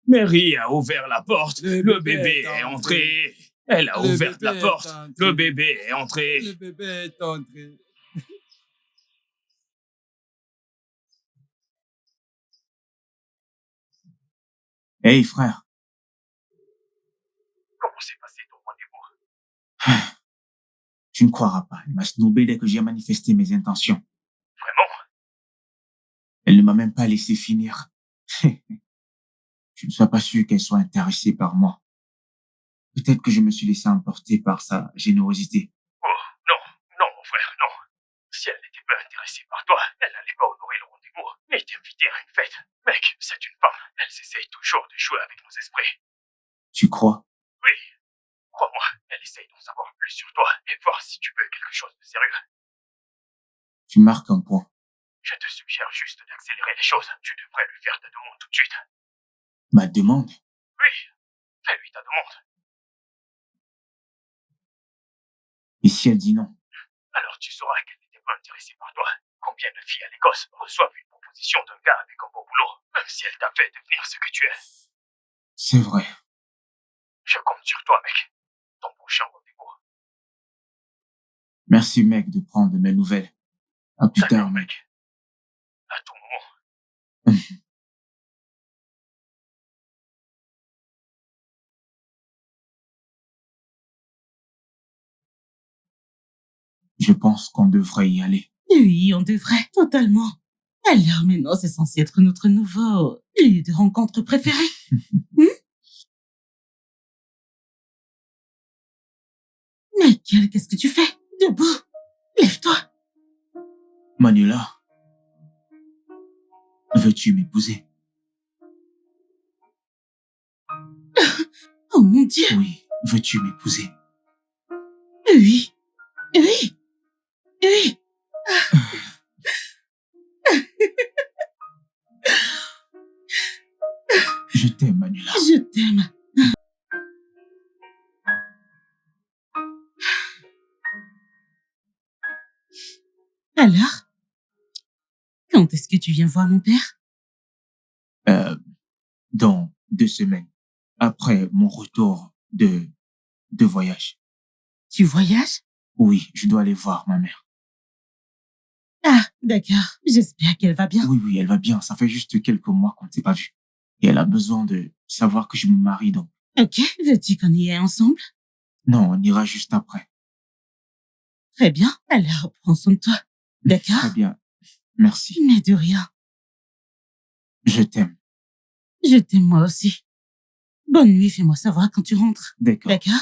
Mary a ouvert la porte. Le bébé est entré. Elle a ouvert la porte. Le bébé est entré.
Le bébé est entré.
Hey, frère.
Comment s'est passé ton rendez-vous?
Tu ne croiras pas. Elle m'a snobé dès que j'ai manifesté mes intentions.
Vraiment?
Elle ne m'a même pas laissé finir. Je ne suis pas sûr qu'elle soit intéressée par moi. Peut-être que je me suis laissé emporter par sa générosité.
Oh, non, mon frère, non. Si elle n'était peu intéressée par toi, elle n'allait pas honorer le rendez-vous, mais t'inviter à une fête. Mec, c'est une femme. Elle essaye toujours de jouer avec nos esprits.
Tu crois?
Oui. Crois-moi, elle essaye d'en savoir plus sur toi et voir si tu veux quelque chose de sérieux.
Tu marques un point.
Je te suggère juste d'accélérer les choses. Tu devrais lui faire ta demande tout de suite.
Ma demande?
Oui, fais-lui ta demande.
Et si elle dit non?
Alors tu sauras qu'elle n'était pas intéressée par toi. Combien de filles à l'Écosse reçoivent une proposition d'un gars avec un beau boulot, même si elle t'a fait devenir ce que tu es.
C'est vrai.
Je compte sur toi, mec. Ton prochain rendez-vous.
Merci, mec, de prendre mes nouvelles. À plus tard, mec.
À tout moment.
Je pense qu'on devrait y aller.
Oui, on devrait, totalement. Alors maintenant, c'est censé être notre nouveau lieu de rencontre préféré. Michael, qu'est-ce que tu fais? Debout. Lève-toi.
Manuela, veux-tu m'épouser?
Oh mon Dieu.
Oui, veux-tu m'épouser?
Oui. Oui. Oui.
Je t'aime, Manuela.
Je t'aime. Alors? Quand est-ce que tu viens voir mon père?
Dans 2 semaines, après mon retour de voyage.
Tu voyages?
Oui, je dois aller voir ma mère.
Ah, d'accord. J'espère qu'elle va bien.
Oui, oui, elle va bien. Ça fait juste quelques mois qu'on ne s'est pas vu. Et elle a besoin de savoir que je me marie, donc.
Ok, veux-tu qu'on y aille ensemble?
Non, on ira juste après.
Très bien. Alors, prends soin de toi. D'accord?
Très bien. Merci.
Mais de rien.
Je t'aime.
Je t'aime moi aussi. Bonne nuit, fais-moi savoir quand tu rentres.
D'accord.
D'accord?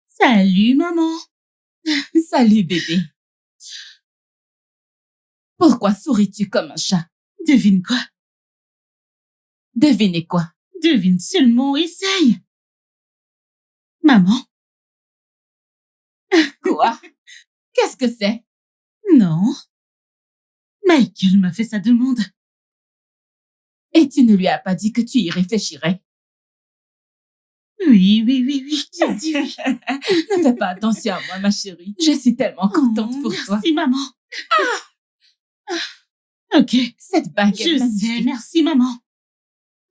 Salut, maman.
Salut, bébé. Pourquoi souris-tu comme un chat?
Devine quoi?
Devinez quoi?
Devine seulement, essaye. Maman?
Quoi? Qu'est-ce que c'est?
Non. Michael m'a fait sa demande.
Et tu ne lui as pas dit que tu y réfléchirais?
Oui, j'ai dit oui.
Ne fais pas attention à moi, ma chérie. Je suis tellement contente pour toi.
Merci, maman. Ok.
Cette bague est
Je sais,
magnifique.
merci, maman.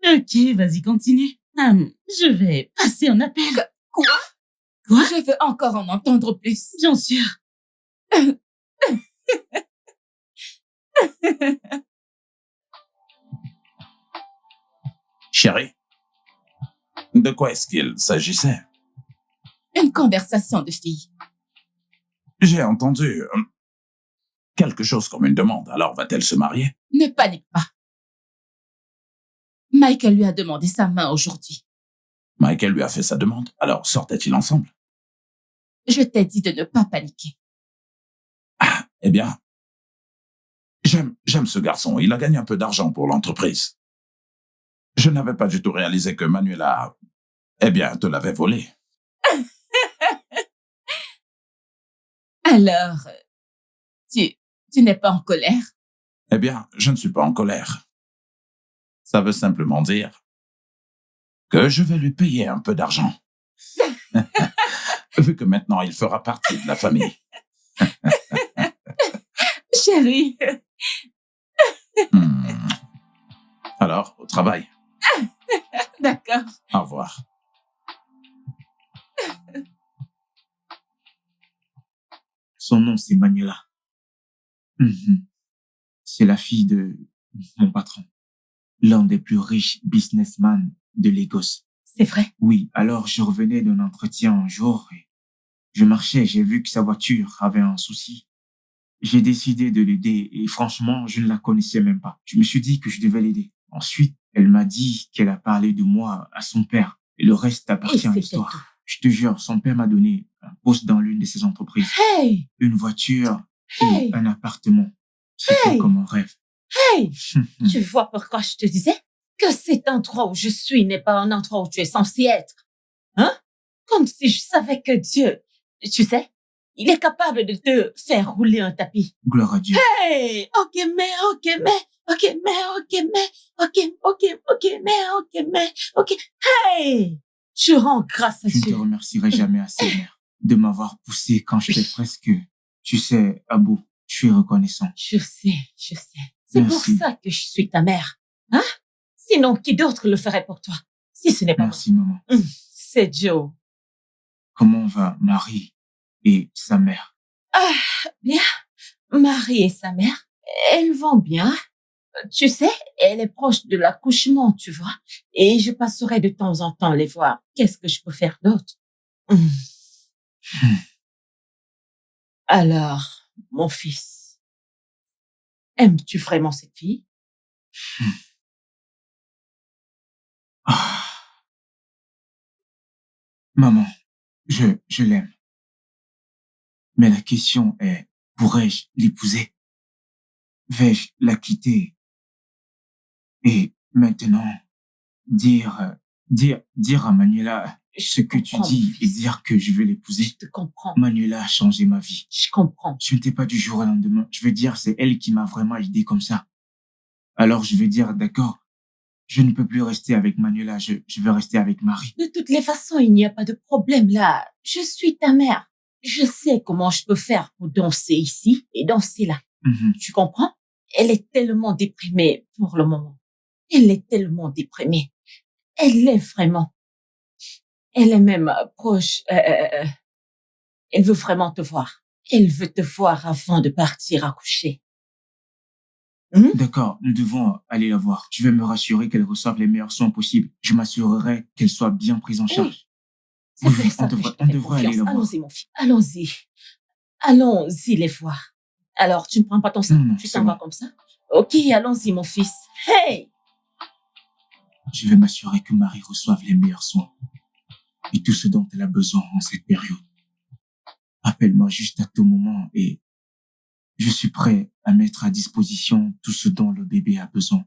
Ok, vas-y, continue. Je vais passer un appel.
Quoi?
Quoi?
Je veux encore en entendre plus.
Bien sûr.
Chérie, de quoi est-ce qu'il s'agissait?
Une conversation de filles.
J'ai entendu quelque chose comme une demande. Alors va-t-elle se marier?
Ne panique pas. Michael lui a demandé sa main aujourd'hui.
Michael lui a fait sa demande. Alors sortaient-ils ensemble?
Je t'ai dit de ne pas paniquer.
Ah, eh bien, j'aime ce garçon. Il a gagné un peu d'argent pour l'entreprise. Je n'avais pas du tout réalisé que Manuela, eh bien, te l'avait volé.
Alors, tu n'es pas en colère?
Eh bien, je ne suis pas en colère. Ça veut simplement dire que je vais lui payer un peu d'argent. Vu que maintenant, il fera partie de la famille.
Chérie.
Alors, au travail.
D'accord.
Au revoir.
Son nom, c'est Manuela. C'est la fille de mon patron, l'un des plus riches businessmen de Lagos.
C'est vrai.
Oui, alors je revenais d'un entretien un jour et je marchais, j'ai vu que sa voiture avait un souci. j'ai décidé de l'aider et franchement, je ne la connaissais même pas. Je me suis dit que je devais l'aider. Ensuite, elle m'a dit qu'elle a parlé de moi à son père et le reste
Et
appartient à
c'était tout.
l'histoire. Je te jure, son père m'a donné un poste dans l'une de ses entreprises,
Hey!
une voiture et
Hey!
un appartement. C'était
Hey!
comme un rêve.
Hey! Tu vois pourquoi je te disais que cet endroit où je suis n'est pas un endroit où tu es censé être. Hein? Comme si je savais que Dieu, tu sais, il est capable de te faire rouler un tapis.
Gloire à Dieu.
Hey! Ok, mais, hey! Je rends grâce à
Je ne te
Dieu.
remercierai jamais assez, mère, de m'avoir poussé quand j'étais presque, tu sais, à bout. Je suis reconnaissant.
Je sais. C'est pour
Merci.
ça que je suis ta mère. Hein? Sinon, qui d'autre le ferait pour toi? Si ce n'est pas moi.
Merci, maman.
C'est Joe.
Comment va Marie et sa mère?
Ah, bien. Marie et sa mère, elles vont bien. Tu sais, elle est proche de l'accouchement, tu vois. Et je passerai de temps en temps les voir. Qu'est-ce que je peux faire d'autre? Alors, mon fils, aimes-tu vraiment cette fille?
Ah, maman, je l'aime. Mais la question est, pourrais-je l'épouser? Vais-je la quitter? Et maintenant, dire à Manuela ce que tu
comprends,
dis
mon
et
fils.
dire que je vais
Je
l'épouser.
te comprends.
Manuela a changé ma vie.
Je comprends.
Ce n'était pas du jour au lendemain. Je veux dire, c'est elle qui m'a vraiment aidé comme ça. Alors je vais dire, d'accord, je ne peux plus rester avec Manuela, je veux rester avec Marie.
De toutes les façons, il n'y a pas de problème là. Je suis ta mère. Je sais comment je peux faire pour danser ici et danser là.
Mhm.
Tu comprends? Elle est tellement déprimée pour le moment. Elle est tellement déprimée. Elle est vraiment. Elle est même proche. Elle veut vraiment te voir. Elle veut te voir avant de partir accoucher.
D'accord, nous devons aller la voir. Je vais me rassurer qu'elle reçoive les meilleurs soins possibles. Je m'assurerai qu'elle soit bien prise en charge.
C'est
Oui,
pour
oui,
ça que je te
on
fais
devrait aller
confiance.
la voir.
Allons-y, mon fils. Allons-y. Allons-y les voir. Alors, tu ne prends pas ton sac?
Non,
Tu
c'est
t'en vas
bon.
comme ça? Ok, allons-y, mon fils. Hey!
Je vais m'assurer que Marie reçoive les meilleurs soins et tout ce dont elle a besoin en cette période. Appelle-moi juste à tout moment et je suis prêt à mettre à disposition tout ce dont le bébé a besoin.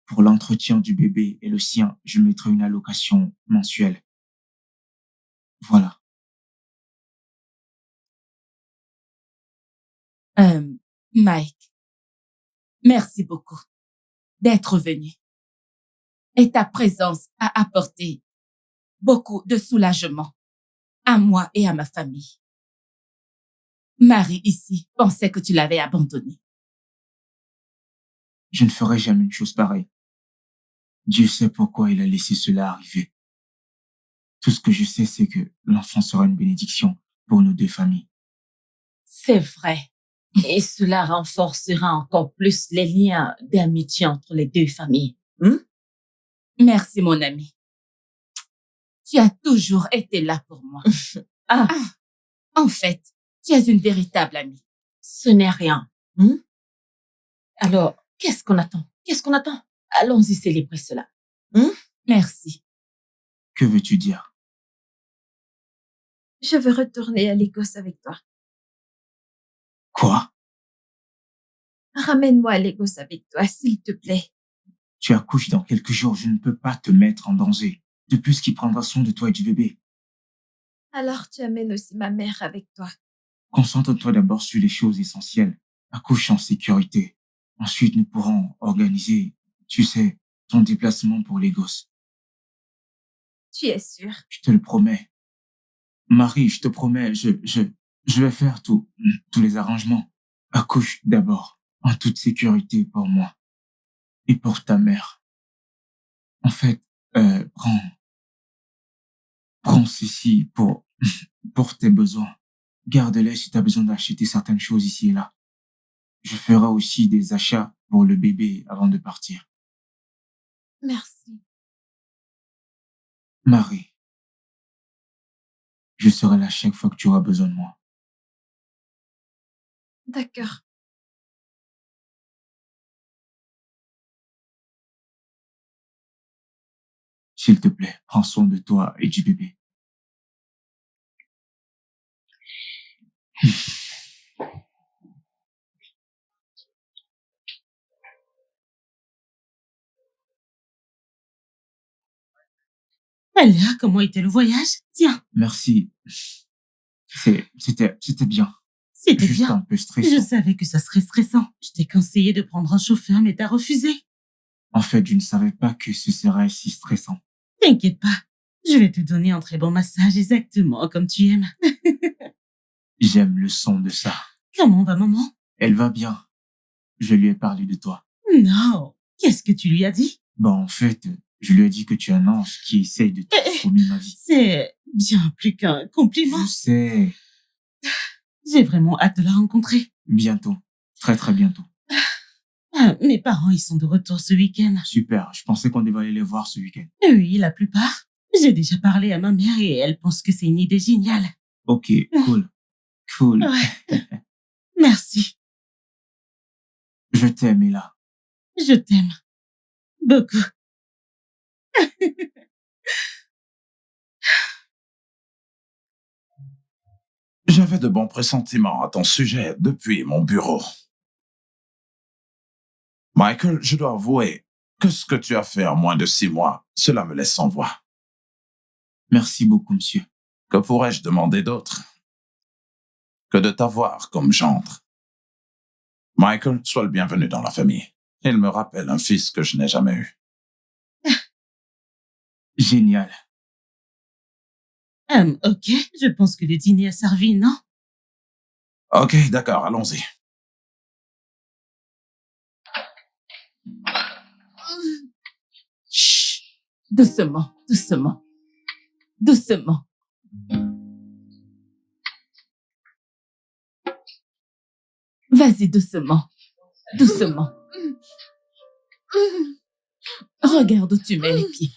Pour l'entretien du bébé et le sien, je mettrai une allocation mensuelle. Voilà.
Mike, merci beaucoup d'être venu. Et ta présence a apporté beaucoup de soulagement à moi et à ma famille. Marie ici pensait que tu l'avais abandonnée.
Je ne ferai jamais une chose pareille. Dieu sait pourquoi il a laissé cela arriver. Tout ce que je sais, c'est que l'enfant sera une bénédiction pour nos deux familles.
C'est vrai. Et cela renforcera encore plus les liens d'amitié entre les deux familles.
Merci, mon ami. Tu as toujours été là pour moi.
Ah,
En fait, tu es une véritable amie.
ce n'est rien. Alors, qu'est-ce qu'on attend? Allons-y célébrer cela.
Merci.
Que veux-tu dire?
Je veux retourner à l'Écosse avec toi.
Quoi?
Ramène-moi à l'Écosse avec toi, s'il te plaît.
Tu accouches dans quelques jours, je ne peux pas te mettre en danger. De plus, qui prendra soin de toi et du bébé?
Alors tu amènes aussi ma mère avec toi.
Concentre-toi d'abord sur les choses essentielles. Accouche en sécurité. Ensuite, nous pourrons organiser, tu sais, ton déplacement pour les gosses.
Tu es sûr?
Je te le promets. Marie, je te promets, je vais faire tous les arrangements. Accouche d'abord, en toute sécurité pour moi et pour ta mère. En fait, prends ceci pour tes besoins. Garde-les si tu as besoin d'acheter certaines choses ici et là. Je ferai aussi des achats pour le bébé avant de partir.
Merci.
Marie, je serai là chaque fois que tu auras besoin de moi.
D'accord.
S'il te plaît, prends soin de toi et du bébé.
Alors, comment était le voyage? Tiens,
Merci. C'était bien.
c'était
Juste un
bien.
peu
Je
stressant.
savais que ça serait stressant. Je t'ai conseillé de prendre un chauffeur, mais t'as refusé.
En fait, je ne savais pas que ce serait si stressant.
T'inquiète pas. Je vais te donner un très bon massage exactement comme tu aimes.
J'aime le son de ça.
Comment va maman?
Elle va bien. Je lui ai parlé de toi.
Non. Qu'est-ce que tu lui as dit?
En fait, je lui ai dit que tu es un ange qui essaye de transformer ma vie.
C'est bien plus qu'un compliment.
Je sais.
J'ai vraiment hâte de la rencontrer.
Bientôt. Très très bientôt.
Ah, mes parents, ils sont de retour ce week-end.
Super. Je pensais qu'on devait aller les voir ce week-end.
Oui, la plupart. J'ai déjà parlé à ma mère et elle pense que c'est une idée géniale.
Ok, cool. Cool.
Ouais. Merci.
Je t'aime, Ella.
Je t'aime. Beaucoup.
J'avais de bons pressentiments à ton sujet depuis mon bureau. Michael, je dois avouer que ce que tu as fait en moins de 6 mois, cela me laisse sans voix.
Merci beaucoup, monsieur.
Que pourrais-je demander d'autre que de t'avoir comme gendre? Michael, sois le bienvenu dans la famille. Il me rappelle un fils que je n'ai jamais eu.
Génial.
Ok, je pense que le dîner a servi, non?
Ok, d'accord, allons-y.
Chut. Doucement, doucement, doucement. Vas-y, doucement, doucement. Regarde où tu mets les pieds.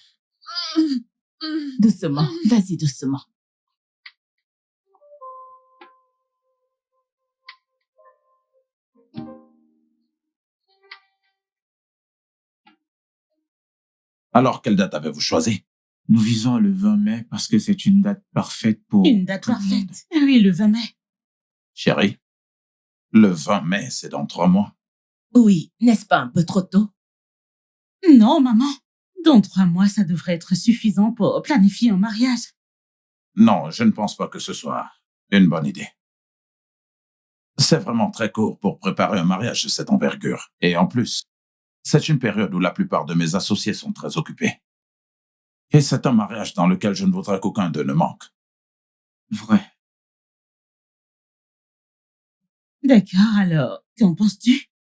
Doucement, vas-y, doucement.
Alors, quelle date avez-vous choisi?
Nous visons le 20 mai parce que c'est une date parfaite pour
Une date
tout le monde.
parfaite. Oui, le 20 mai.
Chérie, le 20 mai, c'est dans 3 mois.
Oui, n'est-ce pas un peu trop tôt?
Non, maman. Dans 3 mois, ça devrait être suffisant pour planifier un mariage.
Non, je ne pense pas que ce soit une bonne idée. C'est vraiment très court pour préparer un mariage de cette envergure. Et en plus, c'est une période où la plupart de mes associés sont très occupés. Et c'est un mariage dans lequel je ne voudrais qu'aucun d'eux ne manque.
Vrai.
D'accord, alors, qu'en penses-tu?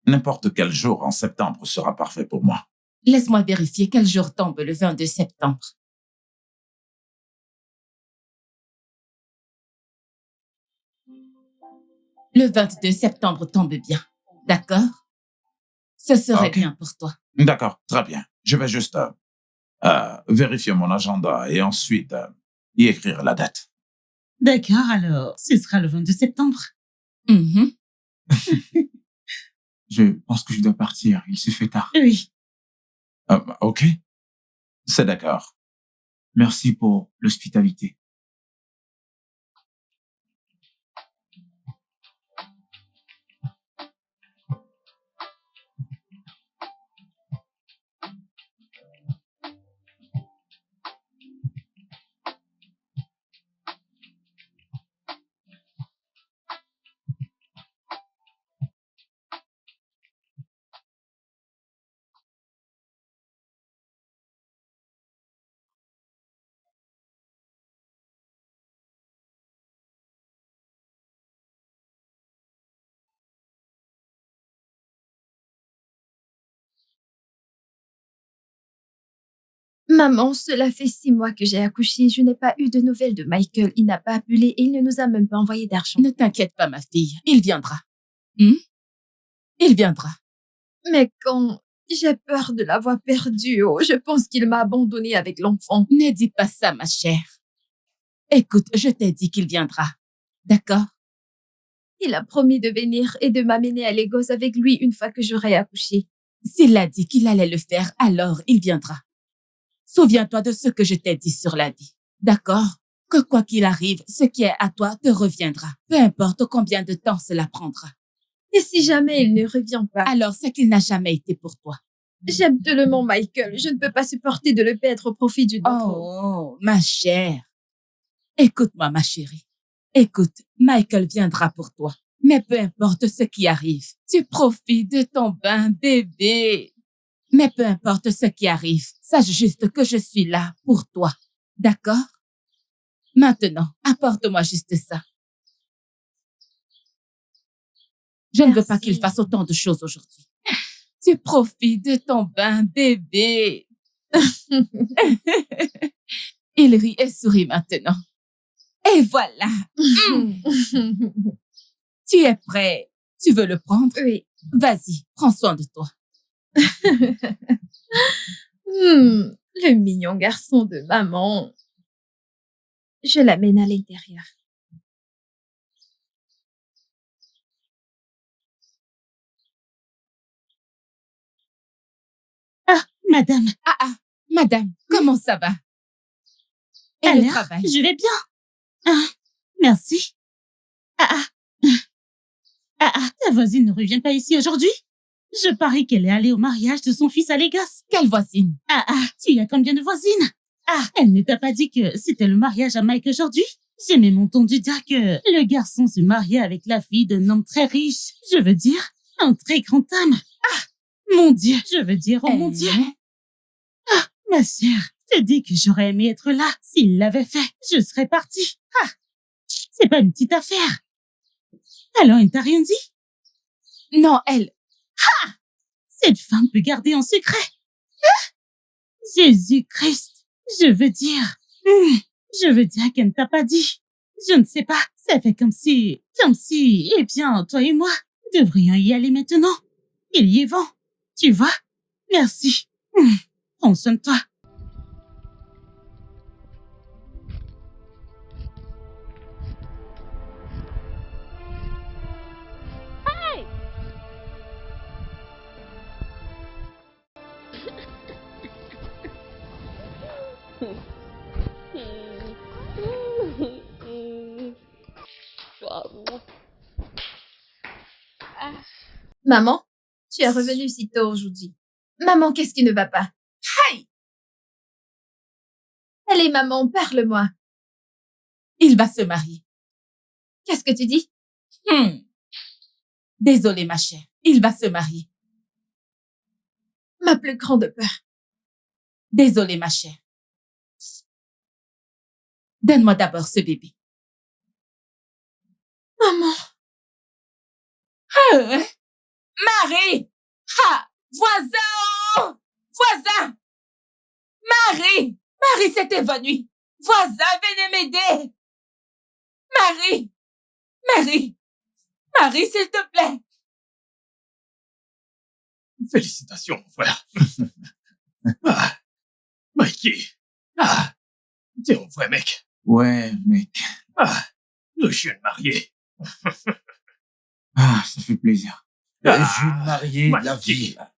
N'importe quel jour en septembre sera parfait pour moi.
Laisse-moi vérifier quel jour tombe le 22 septembre. Le 22 septembre tombe bien. D'accord? Ce serait
Ok.
bien pour toi.
D'accord, très bien. Je vais juste vérifier mon agenda et ensuite y écrire la date.
D'accord, alors, ce sera le 22 septembre.
Mhm.
Je pense que je dois partir. Il se fait tard.
Oui.
Ok, c'est d'accord.
Merci pour l'hospitalité.
Maman, cela fait 6 mois que j'ai accouché. Je n'ai pas eu de nouvelles de Michael. Il n'a pas appelé et il ne nous a même pas envoyé d'argent.
Ne t'inquiète pas, ma fille. Il viendra. Il viendra.
Mais quand j'ai peur de l'avoir perdu, oh, je pense qu'il m'a abandonnée avec l'enfant.
Ne dis pas ça, ma chère. Écoute, je t'ai dit qu'il viendra. D'accord?
Il a promis de venir et de m'amener à Lagos avec lui une fois que j'aurai accouché.
S'il a dit qu'il allait le faire, alors il viendra. Souviens-toi de ce que je t'ai dit sur la vie. D'accord? Que quoi qu'il arrive, ce qui est à toi te reviendra. Peu importe combien de temps cela prendra.
Et si jamais il ne revient pas?
Alors c'est qu'il n'a jamais été pour toi.
J'aime tellement Michael. Je ne peux pas supporter de le perdre au profit d'une autre.
Oh, ma chère. Écoute-moi, ma chérie. Écoute, Michael viendra pour toi. Mais peu importe ce qui arrive, tu profites de ton bain, bébé. Mais peu importe ce qui arrive, sache juste que je suis là pour toi. D'accord? Maintenant, apporte-moi juste ça. Je ne veux pas qu'il fasse autant de choses aujourd'hui. Tu profites de ton bain, bébé. Il rit et sourit maintenant. Et voilà. Tu es prêt? Tu veux le prendre?
Oui.
Vas-y, prends soin de toi.
Le mignon garçon de maman. Je l'amène à l'intérieur.
Ah, madame.
Madame, comment ça va? Et
Alors,
le travail?
je vais bien. Ah, merci. Ta voisine ne revient pas ici aujourd'hui? Je parie qu'elle est allée au mariage de son fils à Lagos.
Quelle voisine?
Tu as combien de voisines? Elle ne t'a pas dit que c'était le mariage à Mike aujourd'hui? J'ai même entendu dire que le garçon se mariait avec la fille d'un homme très riche. Je veux dire, un très grand homme. Mon Dieu, je veux dire, oh mon Dieu. Ma sœur, je te dis que j'aurais aimé être là. S'il l'avait fait, je serais partie. C'est pas une petite affaire. Alors, il ne t'a rien dit?
Non, elle.
Cette femme peut garder en secret. Jésus-Christ, je veux dire qu'elle ne t'a pas dit. Je ne sais pas, ça fait comme si, eh bien, toi et moi, devrions y aller maintenant. Il y est vent, tu vois? Merci. Prends soin de toi.
Maman, tu es revenue si tôt aujourd'hui. Maman, qu'est-ce qui ne va pas?
Aïe!
Allez, maman, parle-moi.
Il va se marier.
Qu'est-ce que tu dis?
Désolée, ma chère. Il va se marier.
Ma plus grande peur.
Désolée, ma chère. Donne-moi d'abord ce bébé.
Maman.
Marie! Voisin! Voisin! Marie! Marie s'est évanouie. Voisin, venez m'aider. Marie! Marie, s'il te plaît.
Félicitations, mon frère. Mikey. T'es un vrai mec.
Ouais, mec.
Le jeune marié.
Ça fait plaisir.
Le jeune marié de la
Mikey.
ville.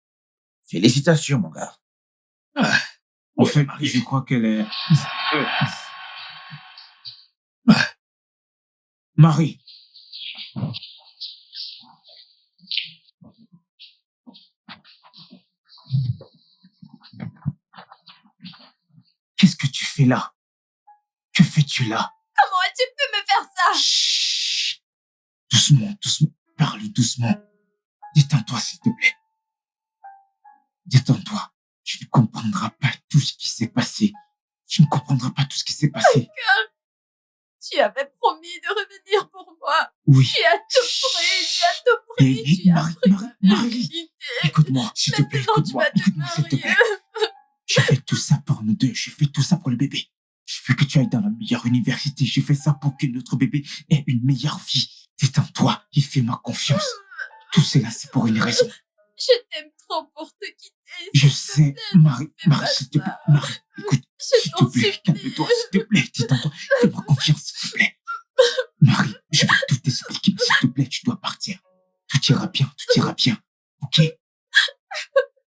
Félicitations, mon gars.
En fait,
marié.
je crois qu'elle est... Marie. Qu'est-ce que tu fais là? Que fais-tu là?
Comment as-tu pu me faire ça?
Chut. Doucement, doucement. Parle doucement. Détends-toi, s'il te plaît. Détends-toi. Tu ne comprendras pas tout ce qui s'est passé. Tu ne comprendras pas tout ce qui s'est passé.
Tu avais promis de revenir pour moi.
Oui.
Tu as tout pris, tu as tout pris.
Et
Tu as
Marie,
pris
Marie,
ma
Marie.
virginité.
Écoute-moi, s'il te plaît,
Maintenant, tu
écoute-moi.
vas te
Écoute-moi, s'il te
marier.
plaît. Je fais tout ça pour nous deux. Je fais tout ça pour le bébé. Je veux que tu ailles dans la meilleure université. Je fais ça pour que notre bébé ait une meilleure vie. Détends-toi et fais-moi confiance. Tout cela, c'est pour une raison.
Je t'aime trop pour te quitter.
Je sais, Marie,
Fais
Marie,
pas
s'il te plaît.
ça.
Marie, écoute,
Je
s'il te
t'en
plaît,
supplie.
calme-toi, s'il te plaît. Détends-toi. Fais-moi confiance, s'il te plaît. Marie, je vais tout t'expliquer. S'il te plaît, tu dois partir. Tout ira bien, tout ira bien. Ok?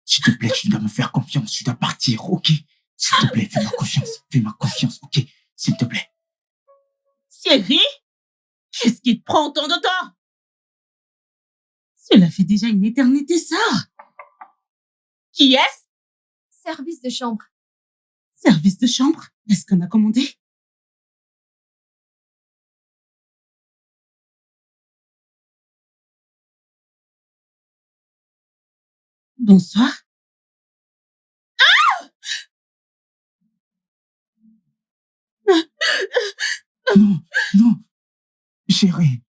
S'il te plaît, tu dois me faire confiance. Tu dois partir, ok? S'il te plaît, fais-moi confiance. Fais-moi confiance, ok? S'il te plaît.
Chérie, qu'est-ce qui te prend autant de temps? Cela fait déjà une éternité, ça. Qui est-ce?
Service de chambre.
Service de chambre? Est-ce qu'on a commandé? Bonsoir.
Non, non. Chérie.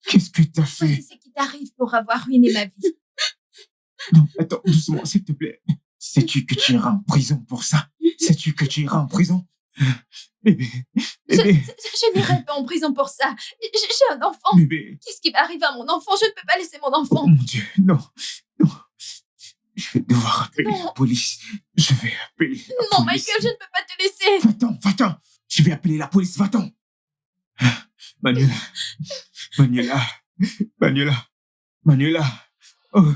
Qu'est-ce que t'as fait?
Qu'est-ce qui t'arrive pour avoir ruiné ma vie?
Non, attends, doucement, s'il te plaît. Sais-tu que tu iras en prison pour ça? Sais-tu que tu iras en prison? Bébé, bébé,
Je n'irai pas en prison pour ça. J'ai un enfant.
bébé.
Qu'est-ce qui va arriver à mon enfant? Je ne peux pas laisser mon
Oh
enfant.
mon Dieu, non, non. Je vais devoir appeler
Non.
la police. Je vais appeler la
Non,
police.
Michael, je ne peux pas te laisser.
Va-t'en, va-t'en. Je vais appeler la police, va-t'en. Manuela, Manuela, Manuela, Manuela. Oh.